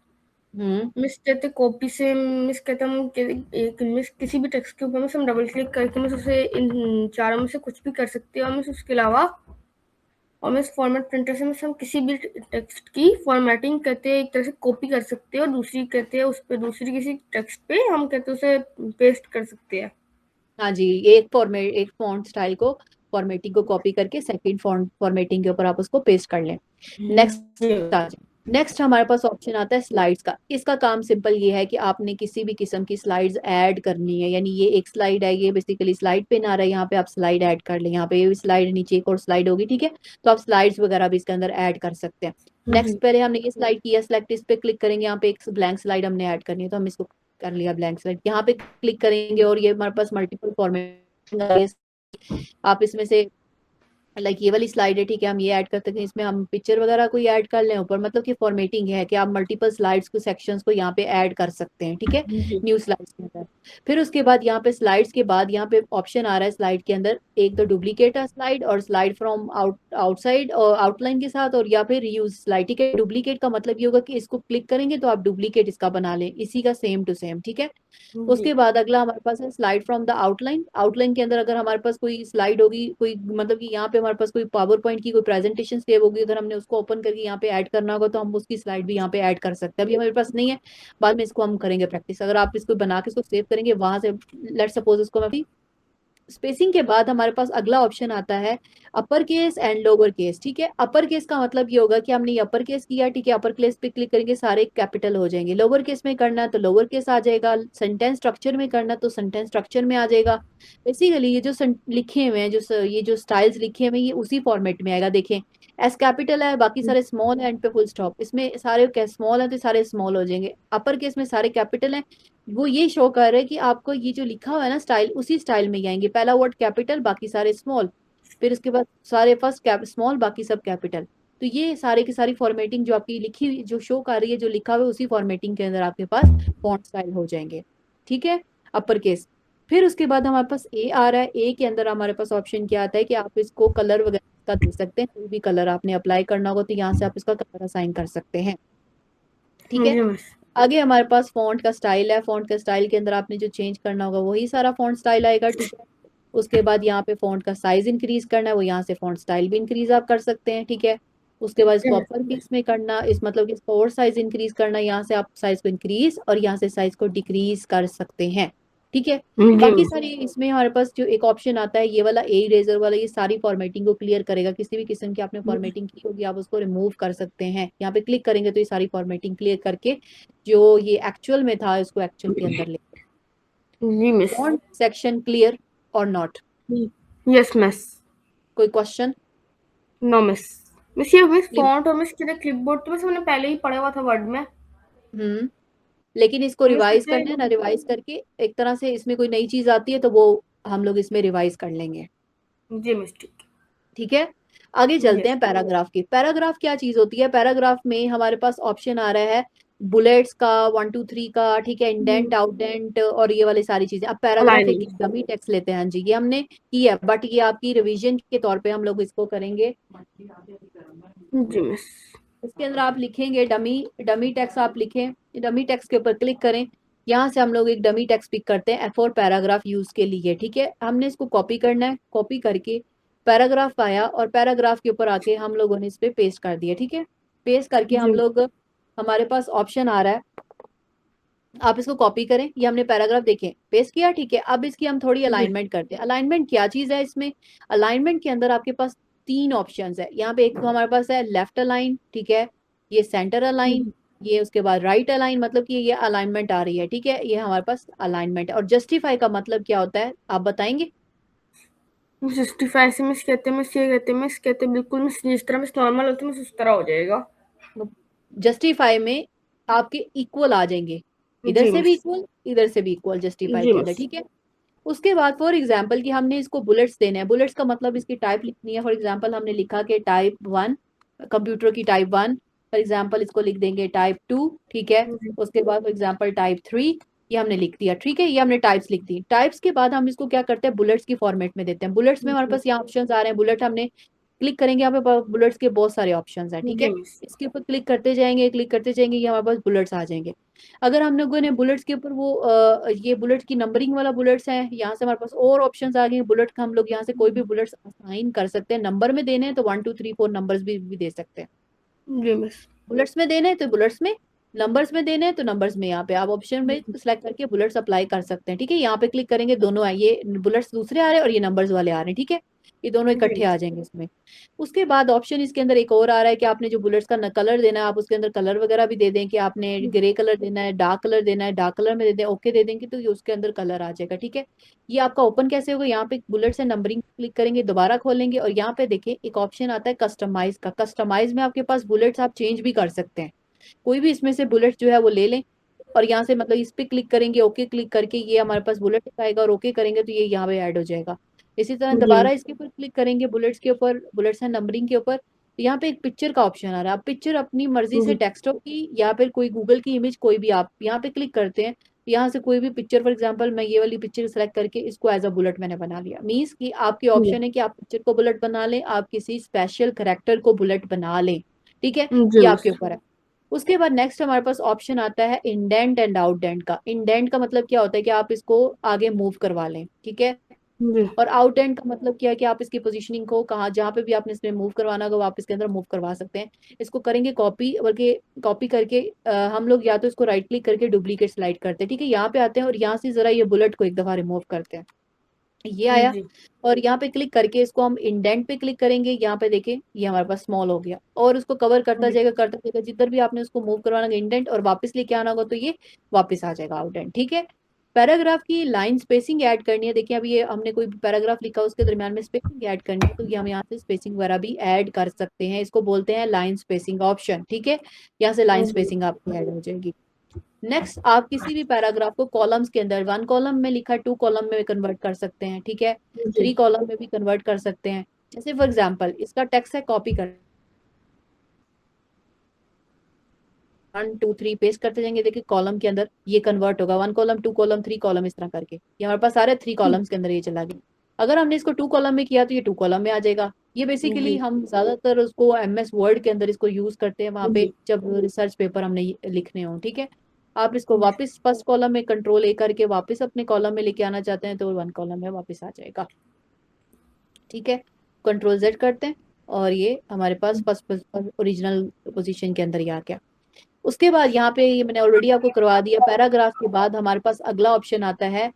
Speaker 1: Hmm.
Speaker 2: Miss कहते कॉपी से मिस कहते हम एक मिस किसी भी टेक्स्ट के ऊपर मिस हम डबल क्लिक करके मिस उसे इन चारों में से कुछ भी कर सकते हैं, और मिस उसके अलावा और मिस फॉर्मेट प्रिंटर से मिस हम किसी भी टेक्स्ट की फॉर्मेटिंग कहते हैं एक तरह से कॉपी कर सकते हैं, और दूसरी कहते हैं उस पर दूसरी किसी टेक्स्ट पे हम कहते हैं उसे पेस्ट कर सकते हैं।
Speaker 1: हाँ जी, ये एक फॉन्ट स्टाइल को फॉर्मेटिंग को कॉपी करके सेकंड फॉन्ट फॉर्मेटिंग के ऊपर आप उसको पेस्ट कर लें।
Speaker 2: जी
Speaker 1: नेक्स्ट आ जाए, नेक्स्ट हमारे पास ऑप्शन आता है स्लाइड्स का। इसका काम सिंपल ये है कि आपने किसी भी किस्म की स्लाइड्स ऐड करनी है, यानी ये एक स्लाइड है, ये बेसिकली स्लाइड पे ना रहा है, यहाँ पे आप स्लाइड ऐड कर लें, यहाँ पे ये भी स्लाइड, नीचे एक और स्लाइड होगी, ठीक है। तो आप स्लाइड्स वगैरह भी इसके अंदर ऐड कर सकते हैं।
Speaker 2: जी
Speaker 1: नेक्स्ट पहले हमने ये स्लाइड किया, सिलेक्ट, इस पे क्लिक करेंगे, यहाँ पे एक ब्लैंक स्लाइड हमने ऐड करनी है तो हम इसको कर लिया ब्लैंक स्लाइड, यहाँ पे क्लिक करेंगे और ये हमारे पास मल्टीपल फॉर्मेट, आप इसमें से लाइक ये वाली स्लाइड है, ठीक है, हम ये ऐड कर सकते हैं, इसमें हम पिक्चर वगैरह कोई ऐड कर लें ऊपर, मतलब कि फॉर्मेटिंग है कि आप मल्टीपल स्लाइड्स को सेक्शंस को यहाँ पे ऐड कर सकते हैं, ठीक है,
Speaker 2: जी
Speaker 1: न्यू स्लाइड्स के अंदर। फिर उसके बाद यहाँ पे स्लाइड्स के बाद यहाँ पे ऑप्शन आ रहा है स्लाइड के अंदर, एक तो डुप्लीकेट स्लाइड और स्लाइड फ्रॉम आउटसाइड और आउटलाइन के साथ, और या फिर रीयूज स्लाइड, ठीक है। डुप्लीकेट का मतलब ये होगा कि इसको क्लिक करेंगे तो आप डुप्लीकेट इसका बना लें, इसी का सेम टू सेम, ठीक है।
Speaker 2: जी
Speaker 1: उसके बाद अगला हमारे पास है slide from the outline. Outline के अंदर अगर हमारे पास कोई स्लाइड होगी, कोई मतलब कि यहाँ पे हमारे पास कोई पावर पॉइंट की कोई प्रेजेंटेशन सेव होगी, अगर हमने उसको ओपन करके यहाँ पे ऐड करना होगा तो हम उसकी स्लाइड भी यहाँ पे ऐड कर सकते हैं। अभी हमारे पास नहीं है, बाद में इसको हम करेंगे प्रैक्टिस। अगर आप इसको बना के इसको सेव करेंगे वहां से, लेट सपोज इसको मैं स्पेसिंग के बाद हमारे पास अगला ऑप्शन आता है upper case and lower case. ठीक है, अपर केस का मतलब ये होगा कि हमने ये अपर केस किया, ठीक है, अपर केस पे क्लिक करेंगे सारे कैपिटल हो जाएंगे। लोअर केस में करना है तो लोअर केस आ जाएगा, सेंटेंस स्ट्रक्चर में करना तो सेंटेंस स्ट्रक्चर में आ जाएगा। बेसिकली ये जो लिखे हुए हैं, ये जो स्टाइल्स लिखे हुए हैं, ये उसी फॉर्मेट में आएगा। देखें, एस कैपिटल है, बाकी सारे स्मॉल है, एंड पे फुल स्टॉप, इसमें सारे स्मॉल है तो सारे स्मॉल हो जाएंगे। अपर केस में सारे कैपिटल है, वो ये शो कर रहे हैं कि आपको ये जो लिखा हुआ है ना स्टाइल, उसी स्टाइल में ही आएंगे। पहला वर्ड कैपिटल, बाकी सारे स्मॉल, फिर उसके बाद सारे फर्स्ट कैप स्मॉल, बाकी सब कैपिटल। तो ये सारे की सारी फॉर्मेटिंग जो आपकी लिखी, जो शो कर रही है, जो लिखा हुआ है, उसी फॉर्मेटिंग के अंदर आपके पास फॉन्ट स्टाइल हो जाएंगे। ठीक है, अपर केस। फिर उसके बाद हमारे पास ए आ रहा है। ए के अंदर हमारे पास ऑप्शन क्या आता है कि आप इसको कलर वगैरह का दे सकते हैं, कोई भी कलर आपने अप्लाई करना होगा तो यहाँ से आप इसका कलर असाइन कर सकते हैं। ठीक है,
Speaker 2: जी मिस।
Speaker 1: आगे हमारे पास फॉन्ट का स्टाइल है। फॉन्ट का स्टाइल के अंदर आपने जो चेंज करना होगा वही सारा फॉन्ट स्टाइल आएगा। ठीक है, उसके बाद यहाँ पे फॉन्ट का साइज इंक्रीज करना है, वो यहाँ से फॉन्ट स्टाइल भी इंक्रीज आप कर सकते हैं। ठीक है, उसके बाद
Speaker 2: जी
Speaker 1: इसको
Speaker 2: मिस।
Speaker 1: अपर केस में करना, इस मतलब कि इसको और साइज इंक्रीज करना, यहाँ से आप साइज को इंक्रीज और यहाँ से साइज को डिक्रीज कर सकते हैं। ठीक है,
Speaker 2: जी
Speaker 1: बाकी
Speaker 2: मिस।
Speaker 1: सारी इसमें हमारे पास जो एक ऑप्शन आता है ये वाला ए इरेजर वाला, ये सारी फॉर्मेटिंग को क्लियर करेगा। किसी भी किस्म की आपने फॉर्मेटिंग की होगी आप उसको रिमूव कर सकते हैं। यहाँ पे क्लिक करेंगे तो ये सारी फॉर्मेटिंग क्लियर करके जो ये एक्चुअल में था इसको एक्चुअल के अंदर ले।
Speaker 2: जी मिस।
Speaker 1: फॉन्ट सेक्शन क्लियर और नॉट?
Speaker 2: Yes miss.
Speaker 1: कोई क्वेश्चन?
Speaker 2: No miss. मिस ये मिस फॉन्ट और मिस किधर क्लिपबोर्ड तो मिस मैंने पहले ही पढ़ा हुआ था वर्ड में।
Speaker 1: हम्म, लेकिन इसको
Speaker 2: मिस
Speaker 1: रिवाइज
Speaker 2: कैसे?
Speaker 1: करना है ना, रिवाइज करके एक तरह से इसमें कोई नई चीज आती है तो वो हम लोग इसमें रिवाइज कर लेंगे।
Speaker 2: जी मिस ठीक
Speaker 1: ठीक है, आगे
Speaker 2: है।
Speaker 1: चलते
Speaker 2: यस।
Speaker 1: हैं पैराग्राफ की। पैराग्राफ क्या चीज होती है? पैराग्राफ में हमारे पास ऑप्शन आ रहा है बुलेट्स का, 1 2 3 का। ठीक है, इंडेंट आउटडेंट और ये वाली सारी चीजें। अब पैराग्राफ एक
Speaker 2: अलाइनिंग।
Speaker 1: डमी टेक्स्ट लेते हैं। हाँ जी, ये हमने की है, बट ये आपकी रिवीजन के तौर पे हम लोग इसको करेंगे।
Speaker 2: जी मिस।
Speaker 1: इसके अंदर आप लिखेंगे डमी, डमी टेक्स्ट आप लिखें, डमी टेक्स्ट के ऊपर क्लिक करें। यहाँ से हम लोग एक डमी टेक्स्ट पिक करते हैं फॉर पैराग्राफ यूज के लिए। ठीक है, हमने इसको कॉपी करना है, कॉपी करके पैराग्राफ आया और पैराग्राफ के ऊपर आके हम लोगों ने इस पे पेस्ट कर दिया। ठीक है, पेस्ट करके हम
Speaker 2: जी।
Speaker 1: लोग, हमारे पास ऑप्शन आ रहा है, आप इसको कॉपी करें। ये हमने पैराग्राफ देखें पेस्ट किया। ठीक है, अब इसकी हम थोड़ी
Speaker 2: जी।
Speaker 1: अलाइनमेंट करते हैं। अलाइनमेंट क्या चीज है इसमें? अलाइनमेंट के अंदर आपके पास 3 ऑप्शंस है। यहाँ पे एक तो हमारे पास है लेफ्ट अलाइन, ठीक है, ये सेंटर अलाइन, ये उसके बाद राइट अलाइन, मतलब कि ये अलाइनमेंट आ रही है। ठीक है, ये हमारे पास अलाइनमेंट है। और जस्टिफाई का मतलब क्या होता है आप बताएंगे?
Speaker 2: जस्टिफाई से मिस कहते हैं, मिस ये कहते हैं, मिस कहते हैं बिल्कुल मिस जिस तरह मिस नॉर्मल होती है मिस उस तरह हो जाएगा।
Speaker 1: जस्टिफाई में आपके इक्वल आ जाएंगे, इधर
Speaker 2: जी
Speaker 1: से भी
Speaker 2: मिस।
Speaker 1: इक्वल, इधर से भी इक्वल जस्टिफाई
Speaker 2: जी
Speaker 1: के अंदर।
Speaker 2: मिस।
Speaker 1: ठीक है, उसके बाद फॉर एग्जाम्पल कि हमने इसको बुलेट्स देने हैं। बुलेट्स का मतलब इसकी टाइप लिखनी है। फॉर एग्जाम्पल हमने लिखा कि टाइप 1, कंप्यूटर की टाइप 1, फॉर एग्जाम्पल इसको लिख देंगे टाइप 2। ठीक है,
Speaker 2: जी।
Speaker 1: उसके बाद फॉर एग्जाम्पल टाइप 3, ये हमने लिख दिया। ठीक है, ये हमने टाइप्स लिख दी। टाइप्स के बाद हम इसको क्या करते हैं, बुलेट्स की फॉर्मेट में देते हैं। बुलेट्स में हमारे पास यहाँ ऑप्शन आ रहे हैं, बुलेट हमने क्लिक करेंगे, यहाँ पे बुलेट्स के बहुत सारे ऑप्शंस हैं। ठीक
Speaker 2: जी
Speaker 1: है,
Speaker 2: मिस।
Speaker 1: इसके ऊपर क्लिक करते जाएंगे, क्लिक करते जाएंगे, ये हमारे पास बुलेट्स आ जाएंगे। अगर हम लोगों ने बुलेट्स के ऊपर वो ये बुलेट्स की नंबरिंग वाला बुलेट्स है, यहाँ से हमारे पास और ऑप्शंस आ गए हैं। बुलेट का हम लोग यहाँ से कोई भी बुलेट्स असाइन कर सकते हैं। नंबर में देने हैं तो 1 2 3 4 नंबर्स भी दे सकते हैं।
Speaker 2: जी मिस।
Speaker 1: बुलेट्स में देने हैं तो बुलेट्स में, नंबर्स में देने हैं तो नंबर्स में। यहाँ पे आप ऑप्शन में सिलेक्ट करके बुलेट्स अप्लाई कर सकते हैं। ठीक है, यहाँ पे क्लिक करेंगे, दोनों है, ये बुलेट्स दूसरे आ रहे हैं और ये नंबर्स वाले आ रहे हैं। ठीक है, ये दोनों
Speaker 2: जी
Speaker 1: इकट्ठे आ
Speaker 2: मिस।
Speaker 1: जाएंगे इसमें। उसके बाद ऑप्शन इसके अंदर एक और आ रहा है कि आपने जो बुलेट्स का कलर देना है, आप उसके अंदर कलर वगैरह भी दे दें कि आपने ग्रे कलर देना है, डार्क कलर देना है, डार्क कलर में दे दें, ओके दे देंगे तो ये उसके अंदर कलर आ जाएगा। ठीक है, ये आपका ओपन कैसे होगा? यहाँ पे बुलेट्स है, नंबरिंग क्लिक करेंगे, दोबारा खोलेंगे और यहाँ पे देखिए एक ऑप्शन आता है कस्टमाइज का। कस्टमाइज में आपके पास बुलेट्स आप चेंज भी कर सकते हैं। कोई भी इसमें से बुलेट जो है वो ले लें और यहाँ से मतलब इस पे क्लिक करेंगे, ओके क्लिक करके ये हमारे पास बुलेट आएगा और ओके करेंगे तो ये यहाँ पे ऐड हो जाएगा। इसी तरह
Speaker 2: जी
Speaker 1: दोबारा
Speaker 2: मिस।
Speaker 1: इसके ऊपर क्लिक करेंगे, बुलेट्स के ऊपर, बुलेट्स एंड नंबरिंग के ऊपर, तो यहाँ पे एक पिक्चर का ऑप्शन आ रहा है। आप पिक्चर अपनी मर्जी से
Speaker 2: जी।
Speaker 1: डेस्कटॉप की या फिर कोई गूगल की इमेज, कोई भी आप यहाँ पे क्लिक करते हैं, यहाँ से कोई भी पिक्चर, फॉर एग्जांपल मैं ये वाली पिक्चर सेलेक्ट करके इसको एज अ बुलेट मैंने बना लिया। मीन्स कि आपके ऑप्शन है कि आप पिक्चर को बुलेट बना लें, आप किसी स्पेशल करेक्टर को बुलेट बना लें। ठीक है,
Speaker 2: जी
Speaker 1: ये
Speaker 2: मिस।
Speaker 1: आपके ऊपर है। उसके बाद नेक्स्ट हमारे पास ऑप्शन आता है इंडेंट एंड आउटडेंट का। इंडेंट का मतलब क्या होता है कि आप इसको आगे मूव करवा लें। ठीक है,
Speaker 2: जी
Speaker 1: और आउट एंड का मतलब क्या है कि आप इसकी पोजीशनिंग को कहाँ जहाँ पे भी आपने इसमें मूव करवाना होगा, आप इसके अंदर मूव करवा सकते हैं। इसको करेंगे कॉपी, बल्कि कॉपी करके हम लोग या तो इसको राइट क्लिक करके डुप्लीकेट स्लाइड करते हैं, ठीक है। यहाँ पे आते हैं और यहाँ से जरा ये बुलेट को एक दफा रिमूव करते हैं, ये आया।
Speaker 2: जी
Speaker 1: और यहाँ पे क्लिक करके इसको हम इंडेंट पे क्लिक करेंगे, यहाँ पे देखें ये हमारे पास स्मॉल हो गया, और उसको कवर
Speaker 2: जी
Speaker 1: करता जाएगा जिधर भी आपने उसको मूव करवाना होगा इंडेंट, और वापस लेके आना होगा तो ये वापस आ जाएगा आउटडेंट, ठीक है। पैराग्राफ की लाइन स्पेसिंग ऐड करनी है, देखिए अभी ये हमने कोई पैराग्राफ लिखा उसके दरमियान में स्पेसिंग ऐड करनी है, तो ये हम यहाँ से स्पेसिंग वगैरह भी ऐड कर सकते हैं, इसको बोलते हैं लाइन स्पेसिंग ऑप्शन, ठीक है। यहाँ से लाइन
Speaker 2: जी
Speaker 1: स्पेसिंग आपकी ऐड हो जाएगी। नेक्स्ट, आप किसी भी पैराग्राफ को कॉलम्स के अंदर, 1 कॉलम में लिखा है 2 कॉलम में कन्वर्ट कर सकते हैं, ठीक है।
Speaker 2: जी
Speaker 1: 3 कॉलम में भी कन्वर्ट कर सकते हैं। जैसे फॉर एग्जांपल इसका टेक्स्ट है, कॉपी कर 1 2 3 पेस्ट करते जाएंगे, देखिए कॉलम के अंदर ये कन्वर्ट होगा, 1 कॉलम 2 कॉलम 3 कॉलम, इस तरह करके ये हमारे पास सारे 3 कॉलम्स के अंदर ये चला गया। अगर हमने इसको 2 कॉलम में किया तो ये 2 कॉलम में आ जाएगा। ये बेसिकली
Speaker 2: जी
Speaker 1: हम ज्यादातर उसको MS वर्ड के अंदर इसको यूज करते हैं, वहां पे
Speaker 2: जी
Speaker 1: जब रिसर्च पेपर हमने लिखने हो, ठीक है। आप इसको वापस फर्स्ट कॉलम में कंट्रोल A करके वापस अपने कॉलम में लेके आना चाहते हैं तो 1 कॉलम में वापस आ जाएगा, ठीक है। कंट्रोल Z करते हैं और ये हमारे पास फर्स्ट ओरिजिनल पोजीशन के अंदर ही आ गया। उसके बाद यहाँ पे ये मैंने ऑलरेडी आपको करवा दिया, पैराग्राफ के बाद हमारे पास अगला ऑप्शन आता है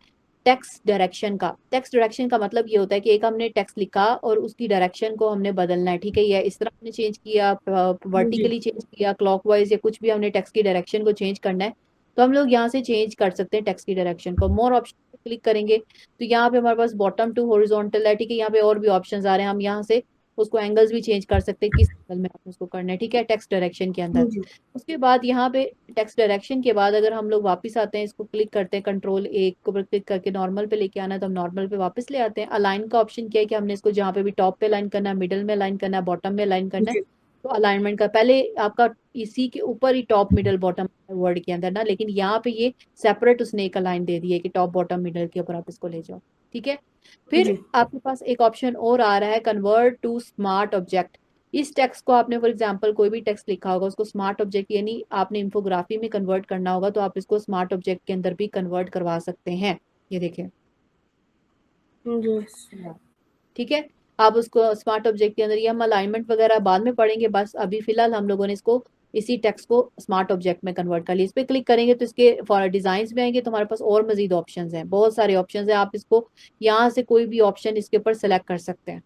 Speaker 1: टेक्स्ट डायरेक्शन का। टेक्स्ट डायरेक्शन का मतलब ये होता है कि एक हमने टेक्स्ट लिखा और उसकी डायरेक्शन को हमने बदलना है, ठीक है। ये इस तरह हमने चेंज किया,
Speaker 2: जी
Speaker 1: वर्टिकली चेंज किया, क्लॉकवाइज, या कुछ भी हमने टेक्स्ट की डायरेक्शन को चेंज करना है, तो हम लोग यहाँ से चेंज कर सकते हैं टेक्स्ट की डायरेक्शन को। मोर ऑप्शन क्लिक करेंगे तो यहाँ पे हमारे पास बॉटम टू हॉरिजॉन्टल है, ठीक है। यहाँ पे और भी ऑप्शंस आ रहे हैं, हम यहाँ से उसको एंगल्स भी चेंज कर सकते हैं, किस एंगल में आपको उसको करना है, ठीक है, टेक्स्ट डायरेक्शन के अंदर।
Speaker 2: जी
Speaker 1: उसके बाद यहाँ पे टेक्स्ट डायरेक्शन के बाद अगर हम लोग वापस आते हैं, इसको क्लिक करते हैं, कंट्रोल A को क्लिक करके नॉर्मल पे लेके आना है तो हम नॉर्मल पे वापस ले आते हैं। अलाइन का ऑप्शन क्या है कि हमने इसको जहाँ पे भी टॉप पे अलाइन करना है, मिडिल में अलाइन करना है, बॉटम में अलाइन करना है,
Speaker 2: जी
Speaker 1: तो अलाइनमेंट का पहले आपका इसी के ऊपर ही टॉप मिडल बॉटम वर्ड के अंदर ना, लेकिन यहाँ पे ये सेपरेट उसने एक अलाइन दे दी है कि टॉप बॉटम मिडल के ऊपर आप इसको ले जाओ, ठीक है। फिर
Speaker 2: जी
Speaker 1: आपके पास एक ऑप्शन और आ रहा है, कन्वर्ट टू स्मार्ट ऑब्जेक्ट। इस टेक्स्ट को आपने फॉर एग्जांपल कोई भी टेक्स्ट लिखा होगा उसको स्मार्ट ऑब्जेक्ट यानी आपने इंफोग्राफी में कन्वर्ट करना होगा, तो आप इसको स्मार्ट ऑब्जेक्ट के अंदर भी कन्वर्ट करवा सकते हैं, ये देखें,
Speaker 2: जी
Speaker 1: ठीक है। आप उसको स्मार्ट ऑब्जेक्ट के अंदर, ये हम अलाइनमेंट वगैरह बाद में पढ़ेंगे, बस अभी फिलहाल हम लोगों ने इसको इसी टेक्स्ट को स्मार्ट ऑब्जेक्ट में कन्वर्ट कर लिया। इस पे क्लिक करेंगे तो इसके फॉर डिजाइन में आएंगे, तो हमारे पास और मजीद ऑप्शंस हैं, बहुत सारे ऑप्शंस हैं, आप इसको यहाँ से कोई भी ऑप्शन इसके ऊपर सेलेक्ट कर सकते हैं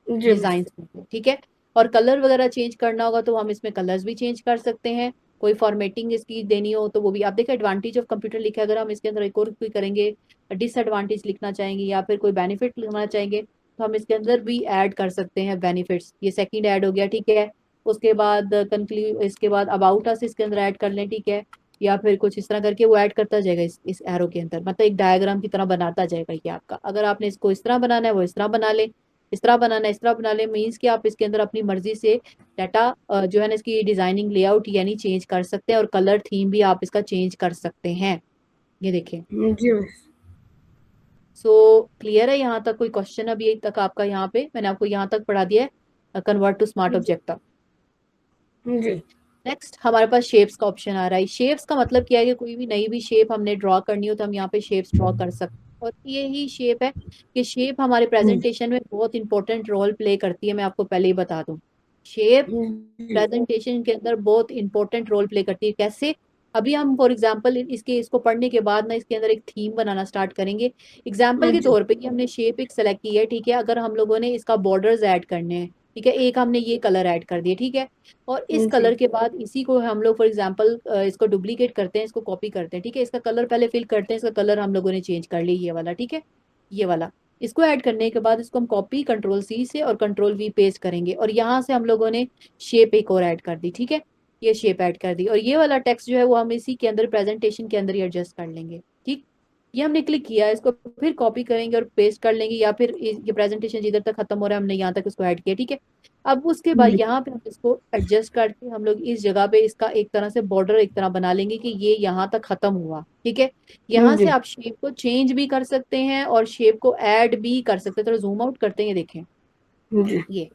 Speaker 2: जी
Speaker 1: डिजाइन में, ठीक है। और कलर वगैरह चेंज करना होगा तो हम इसमें कलर्स भी चेंज कर सकते हैं, कोई फॉर्मेटिंग इसकी देनी हो तो वो भी। आप देखिए एडवांटेज ऑफ कंप्यूटर लिखा है, अगर हम इसके अंदर एक और कोई करेंगे डिसएडवांटेज लिखना चाहेंगे या फिर कोई बेनिफिट लिखना चाहेंगे तो हम इसके अंदर भी ऐड कर सकते हैं बेनिफिट्स। ये सेकंड ऐड हो गया, ठीक है। उसके बाद कंक्लूड, इसके बाद अबाउट अस इसके अंदर ऐड कर लें, ठीक है। या फिर कुछ इस तरह करके वो ऐड करता जाएगा इस एरो के अंदर, मतलब एक डायग्राम की तरह बनाता जाएगा ये आपका। अगर आपने इसको इस तरह बनाना है वो इस तरह बना ले, इस तरह बनाना है इस तरह बना ले, मीन्स कि आप इसके अंदर अपनी मर्जी से डाटा जो है ना इसकी डिजाइनिंग लेआउट यानी चेंज कर सकते हैं, और कलर थीम भी आप इसका चेंज कर सकते हैं, ये देखें।
Speaker 2: जी
Speaker 1: सो क्लियर है यहाँ तक? कोई क्वेश्चन अभी तक आपका? यहाँ पे मैंने आपको यहाँ तक पढ़ा दिया है कन्वर्ट टू स्मार्ट
Speaker 2: जी
Speaker 1: ऑब्जेक्ट तक।
Speaker 2: जी
Speaker 1: नेक्स्ट हमारे पास शेप्स का ऑप्शन आ रहा है। शेप्स का मतलब क्या है कि कोई भी नई भी शेप हमने ड्रॉ करनी हो तो हम यहाँ पे शेप्स ड्रॉ कर सकते हैं, और ये ही शेप है कि शेप हमारे प्रेजेंटेशन में बहुत इंपॉर्टेंट रोल प्ले करती है, मैं आपको पहले ही बता दूं। शेप
Speaker 2: जी
Speaker 1: प्रेजेंटेशन के अंदर बहुत इंपॉर्टेंट रोल प्ले करती है। कैसे? अभी हम फॉर एग्जांपल इसको पढ़ने के बाद ना इसके अंदर एक थीम बनाना स्टार्ट करेंगे। एग्जांपल के
Speaker 2: जी
Speaker 1: तौर पे कि हमने शेप एक सेलेक्ट की है, ठीक है। अगर हम लोगों ने इसका बॉर्डर्स ऐड करने हैं, ठीक है, एक हमने ये कलर ऐड कर दिए, ठीक है। और इस
Speaker 2: जी
Speaker 1: कलर के बाद इसी को हम लोग फॉर एग्जांपल इसको डुप्लीकेट करते हैं, इसको कॉपी करते हैं, ठीक है। इसका कलर पहले फिल करते हैं, इसका कलर हम लोगों ने चेंज कर लिया, ये वाला, ठीक है, ये वाला। इसको ऐड करने के बाद इसको हम कॉपी कंट्रोल C से और कंट्रोल V पेस्ट करेंगे, और यहाँ से हम लोगों ने शेप एक और ऐड कर दी, ठीक है। ये शेप ऐड कर दी, और ये वाला टेक्स्ट जो है वो हम इसी के अंदर प्रेजेंटेशन के अंदर ही एडजस्ट कर लेंगे, ठीक। ये हमने क्लिक किया, इसको फिर कॉपी करेंगे और पेस्ट कर लेंगे, या फिर ये प्रेजेंटेशन जिधर तक खत्म हो रहा है हमने यहाँ तक इसको ऐड किया, ठीक है। अब उसके बाद
Speaker 2: जी
Speaker 1: यहाँ पे हम इसको एडजस्ट करके हम लोग इस जगह पे इसका एक तरह से बॉर्डर एक तरह बना लेंगे कि ये यहाँ तक खत्म हुआ, ठीक है। यहाँ से
Speaker 2: जी
Speaker 1: आप शेप को चेंज भी कर सकते हैं और शेप को ऐड भी कर सकते हैं। थोड़ा जूम आउट करते हैं, ये देखें,
Speaker 2: जी
Speaker 1: ये,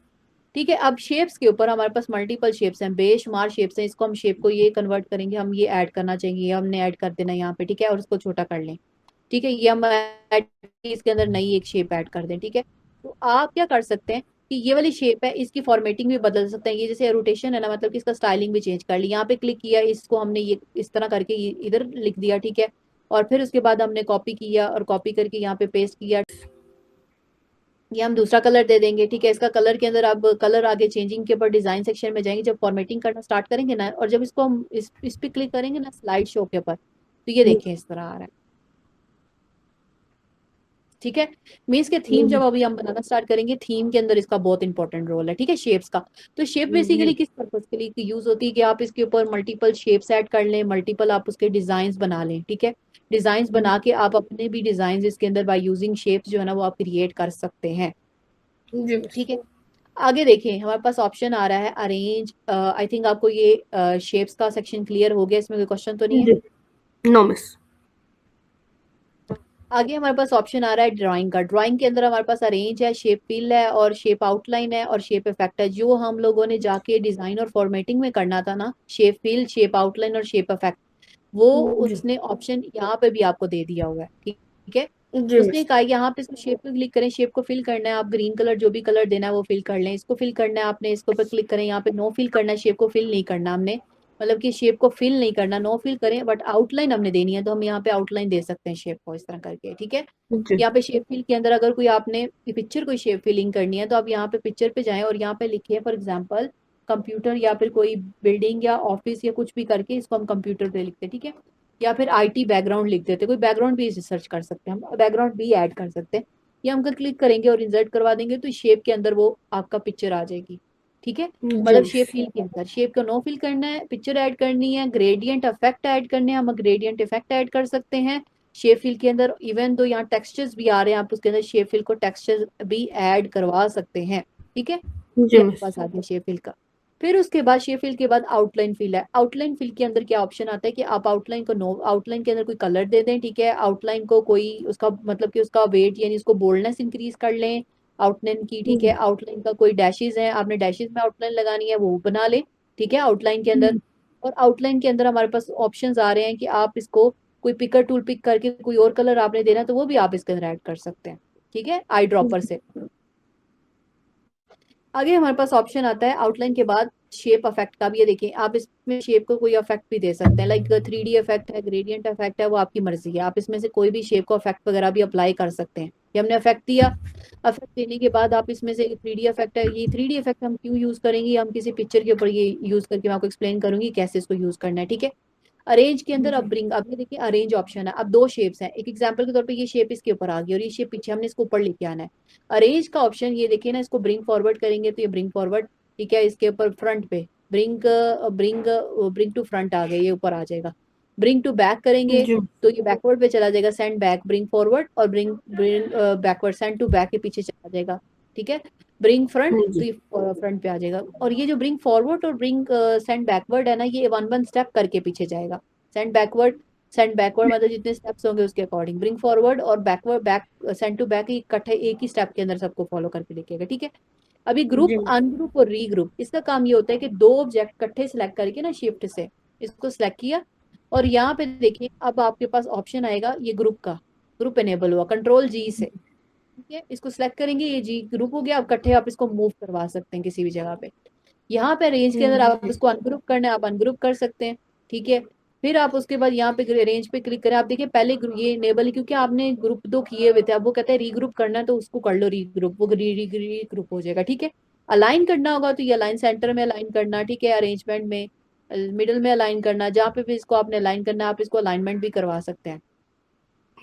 Speaker 1: ठीक है। अब शेप्स के ऊपर हमारे पास मल्टीपल शेप्स हैं, बेशुमार शेप्स हैं। इसको हम शेप को ये कन्वर्ट करेंगे, हम ये ऐड करना चाहेंगे, ये हमने ऐड कर देना यहाँ पे, ठीक है, और इसको छोटा कर लें, ठीक है, ये हम इसके अंदर नई एक शेप ऐड कर दें। ठीक है, तो आप क्या कर सकते हैं कि ये वाली शेप है, इसकी फॉर्मेटिंग भी बदल सकते हैं। ये जैसे रोटेशन है ना, मतलब कि इसका स्टाइलिंग भी चेंज कर ली। यहाँ पे क्लिक किया, इसको हमने ये इस तरह करके इधर लिख दिया। ठीक है, और फिर उसके बाद हमने कॉपी किया और कॉपी करके यहाँ पे पेस्ट किया। ये हम दूसरा कलर दे देंगे। ठीक है, इसका कलर के अंदर अब कलर आगे चेंजिंग के ऊपर डिजाइन सेक्शन में जाएंगे, जब फॉर्मेटिंग करना स्टार्ट करेंगे ना, और जब इसको हम इस पे क्लिक करेंगे ना स्लाइड शो के ऊपर, तो ये देखें इस तरह आ रहा है। ठीक है, मीन्स के थीम जब अभी हम बनाना स्टार्ट करेंगे, थीम के अंदर इसका बहुत इंपॉर्टेंट रोल है। ठीक है, शेप्स का। तो शेप बेसिकली किस पर्पज के लिए यूज होती है कि आप इसके ऊपर मल्टीपल शेप्स ऐड कर लें, मल्टीपल आप उसके डिजाइन बना लें। ठीक है, डिजाइन बना के आप अपने भी डिजाइन इसके अंदर बाय यूजिंग शेप्स जो है ना वो आप क्रिएट कर सकते हैं। ठीक है, आगे देखें हमारे पास ऑप्शन आ रहा है अरेंज। आई थिंक आपको ये शेप्स का सेक्शन क्लियर हो गया, इसमें कोई क्वेश्चन तो नहीं है?
Speaker 2: No miss.
Speaker 1: आगे हमारे पास ऑप्शन आ रहा है ड्राइंग का। ड्राइंग के अंदर हमारे पास अरेंज है, शेप फिल है, और शेप आउटलाइन है, और शेप इफेक्ट है। जो हम लोगों ने जाके डिजाइन और फॉर्मेटिंग में करना था ना, शेप फिल, शेप आउटलाइन और शेप इफेक्ट, वो उसने ऑप्शन यहाँ पे भी आपको दे दिया हुआ है। ठीक है, उसने कहा यहाँ पे इसको शेप पे क्लिक करें, शेप को फिल करना है, आप ग्रीन कलर जो भी कलर देना है वो फिल कर लें। इसको फिल करना है आपने, इसको पे क्लिक करें, यहाँ पे नो फिल करना है, शेप को फिल नहीं करना हमने, मतलब कि शेप को फिल नहीं करना, नो फिल करें, बट आउटलाइन हमने देनी है, तो हम यहाँ पे आउटलाइन दे सकते हैं शेप को इस तरह करके। ठीक है, यहाँ पे शेप फिल के अंदर अगर कोई आपने पिक्चर कोई शेप फिलिंग करनी है, तो आप यहाँ पे पिक्चर पे जाएं और यहाँ पे लिखिए फॉर एग्जाम्पल कंप्यूटर, या फिर कोई बिल्डिंग या ऑफिस या कुछ भी करके इसको हम कंप्यूटर पे लिखते हैं। ठीक है, या फिर आईटी बैकग्राउंड लिख देते, कोई बैकग्राउंड भी सर्च कर सकते हैं, हम बैकग्राउंड भी ऐड कर सकते हैं। या हम क्लिक करेंगे और इंसर्ट करवा देंगे, तो शेप के अंदर वो आपका पिक्चर आ जाएगी। ठीक है, मतलब शेप फिल के अंदर शेप का नो फिल करना है, पिक्चर ऐड करनी है, ग्रेडियंट इफेक्ट ऐड करने हैं, हम ग्रेडियंट इफेक्ट ऐड कर सकते हैं शेप फिल के अंदर। इवन दो यहाँ टेक्सचर्स भी आ रहे हैं, आप उसके अंदर शेप फिल को टेक्सचर भी ऐड करवा सकते हैं। ठीक है, ये आपके पास आ गया शेप फिल का। फिर उसके बाद शेप फिल के बाद आउटलाइन फिल है। आउटलाइन फिल के अंदर क्या ऑप्शन आता है कि आप आउटलाइन को नो आउटलाइन के अंदर कोई कलर दे दें। ठीक है, आउटलाइन को कोई उसका मतलब कि उसका वेट यानी उसको बोल्डनेस इंक्रीज कर लें आउटलाइन की। ठीक है, आउटलाइन का कोई डैशेज है, आपने डैशेज में आउटलाइन लगानी है वो बना ले। ठीक है, आउटलाइन के अंदर। और आउटलाइन के अंदर हमारे पास ऑप्शंस आ रहे हैं कि आप इसको कोई पिकर टूल पिक करके कोई और कलर आपने देना तो वो भी आप इसके अंदर ऐड कर सकते हैं। ठीक है, आई ड्रॉपर से। आगे हमारे पास ऑप्शन आता है आउटलाइन के बाद शेप इफेक्ट का भी। ये देखिए, आप इसमें शेप को कोई इफेक्ट भी दे सकते हैं, लाइक 3D इफेक्ट है, ग्रेडियंट इफेक्ट है, वो आपकी मर्जी है, आप इसमें से कोई भी शेप को इफेक्ट वगैरह भी अप्लाई कर सकते हैं। ये हमने इफेक्ट दिया, इफेक्ट देने के बाद आप इसमें से 3D इफेक्ट है, ये 3D इफेक्ट हम क्यों यूज करेंगे, हम किसी पिक्चर के ऊपर ये यूज करके मैं आपको एक्सप्लेन करूंगी कैसे इसको यूज करना है। ठीक है, अरेंज के अंदर अब ब्रिंग, अब ये देखिए अरेंज ऑप्शन है। अब दो शेप्स हैं, एक एग्जांपल के तौर पे ये शेप इसके ऊपर आ गई और ये शेप पीछे, हमने इसको ऊपर लेके आना है। अरेंज का ऑप्शन ये देखिए ना, इसको ब्रिंग फॉरवर्ड करेंगे तो ये ब्रिंग फॉरवर्ड। ठीक है, इसके ऊपर फ्रंट पे bring bring bring to front आ गया, ये ऊपर आ जाएगा। ब्रिंग टू बैक करेंगे तो ये बैकवर्ड पे चला जाएगा, सेंड बैक ब्रिंग फॉरवर्ड, और bring bring backward send to back के पीछे चला जाएगा। ठीक है, ब्रिंग फ्रंट तो ये फ्रंट पे आ जाएगा। और ये जो ब्रिंग फॉरवर्ड और ब्रिंग सेंड बैकवर्ड है ना, ये वन वन स्टेप करके पीछे जाएगा। सेंड बैकवर्ड मतलब जितने स्टेप्स होंगे उसके अकॉर्डिंग, ब्रिंग फॉरवर्ड और backward back send to back इकट्ठे एक ही स्टेप के अंदर सबको फॉलो करके लिखेगा। ठीक है, अभी ग्रुप अनग्रुप और रीग्रुप, इसका काम ये होता है कि दो ऑब्जेक्ट इकट्ठे सिलेक्ट करके ना शिफ्ट से इसको सिलेक्ट किया, और यहाँ पे देखिए अब आपके पास ऑप्शन आएगा ये ग्रुप का, ग्रुप एनेबल हुआ कंट्रोल जी से। ठीक है, इसको सिलेक्ट करेंगे, ये जी ग्रुप हो गया। अब इकट्ठे आप इसको मूव करवा सकते हैं किसी भी जगह पे। यहाँ पे रेंज के अंदर आप इसको अनग्रुप करना है, आप अनग्रुप कर सकते हैं। ठीक है, फिर आप उसके बाद यहाँ पे रेंज पे क्लिक करें, आप देखिए पहले ये इनेबल है क्योंकि आपने ग्रुप दो किए हुए थे, अब वो कहते हैं रीग्रुप करना है तो उसको कर लो रीग्रुप, वो रीग्रुप हो जाएगा। ठीक है, अलाइन करना होगा तो ये अलाइन सेंटर में अलाइन करना। ठीक है, अरेंजमेंट में मिडल में अलाइन करना, जहाँ पे भी इसको आपने अलाइन करना है आप इसको अलाइनमेंट भी करवा सकते हैं।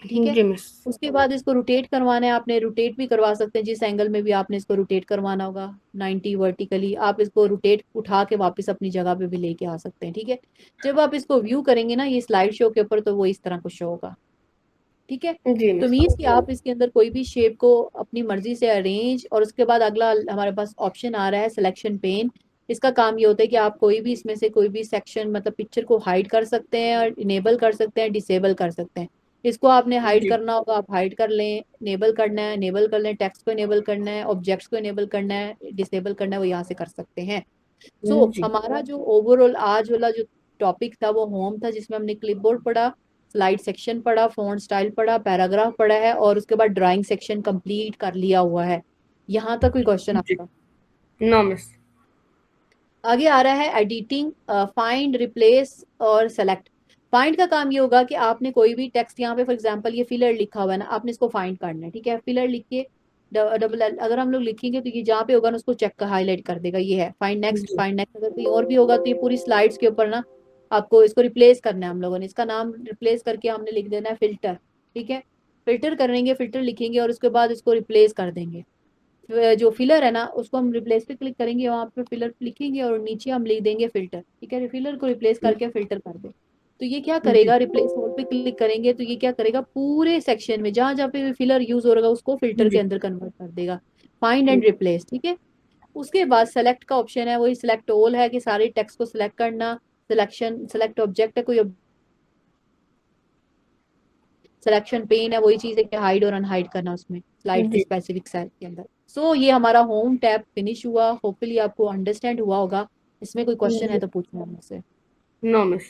Speaker 1: ठीक है, उसके बाद इसको रोटेट करवाना है, आपने रोटेट भी करवा सकते हैं जिस एंगल में भी आपने इसको रोटेट करवाना होगा। 90 वर्टिकली आप इसको रोटेट उठा के वापस अपनी जगह पे भी लेके आ सकते हैं। ठीक है, जब आप इसको व्यू करेंगे ना ये स्लाइड शो के ऊपर, तो वो इस तरह कुछ शो होगा। ठीक है, तो मीन्स कि आप इसके अंदर कोई भी शेप को अपनी मर्जी से अरेंज, और उसके बाद अगला हमारे पास ऑप्शन आ रहा है सिलेक्शन पेन। इसका काम ये होता है कि आप कोई भी इसमें से कोई भी सेक्शन मतलब पिक्चर को हाइड कर सकते हैं और इनेबल कर सकते हैं, डिसेबल कर सकते हैं। इसको आपने हाइड करना होगा, आप हाइड कर लें, इनेबल करना है इनेबल कर लें, टेक्स्ट को इनेबल करना है, ऑब्जेक्ट्स को इनेबल करना है, डिसेबल करना है, वो यहाँ से कर सकते हैं। सो हमारा जो ओवरऑल आज वाला जो टॉपिक था वो होम था, जिसमें हमने क्लिपबोर्ड पढ़ा, स्लाइड सेक्शन पढ़ा, फॉन्ट स्टाइल पढ़ा, पैराग्राफ पढ़ा है और उसके बाद ड्राइंग सेक्शन कंप्लीट कर लिया हुआ है। यहाँ तक कोई क्वेश्चन
Speaker 2: जी।
Speaker 1: आपका?
Speaker 2: No miss.
Speaker 1: आगे आ रहा है एडिटिंग, फाइंड, रिप्लेस और सेलेक्ट। फाइंड का काम ये होगा कि आपने कोई भी टेक्स्ट, यहाँ पे फॉर एग्जांपल ये फिलर लिखा हुआ है ना, आपने इसको फाइंड करना है, ठीक है। फिलर लिख के डबल अगर हम लोग लिखेंगे तो ये जहाँ पे होगा ना उसको चेक का हाईलाइट कर देगा, ये है फाइंड नेक्स्ट,
Speaker 2: जी।
Speaker 1: Find next. अगर कहीं और भी होगा तो ये पूरी स्लाइड्स के ऊपर ना आपको इसको रिप्लेस करना है। हम लोगों ने इसका नाम रिप्लेस करके हमने लिख देना है फिल्टर, ठीक है। फिल्टर करेंगे, फिल्टर लिखेंगे और उसके बाद इसको रिप्लेस कर देंगे। जो फिलर है ना उसको हम रिप्लेस पे क्लिक करेंगे, वहां पे फिलर लिखेंगे और नीचे हम लिख देंगे फिल्टर, ठीक है। फिलर को रिप्लेस करके फिल्टर कर दे तो ये क्या
Speaker 2: जी।
Speaker 1: करेगा, रिप्लेस ऑल पे क्लिक करेंगे तो ये क्या करेगा, पूरे सेक्शन में जहां जहां पे फिलर यूज हो रहा है उसको फिल्टर के
Speaker 2: जी।
Speaker 1: अंदर कन्वर्ट कर देगा। फाइंड एंड रिप्लेस, ठीक है। उसके बाद सेलेक्ट का ऑप्शन है, वही सिलेक्ट ऑल है कि सारे टेक्स्ट को सिलेक्ट करना। सिलेक्शन, सेलेक्ट ऑब्जेक्ट है कोई, सिलेक्शन पेन है, वही चीज है कि हाइड और अनहाइड करना उसमें स्लाइड के
Speaker 2: जी।
Speaker 1: स्पेसिफिक सेल के अंदर। सो ये हमारा होम टैब फिनिश हुआ, होपफुली आपको अंडरस्टैंड हुआ होगा। इसमें कोई क्वेश्चन है
Speaker 2: जी।
Speaker 1: तो पूछना है मुझसे।
Speaker 2: No miss.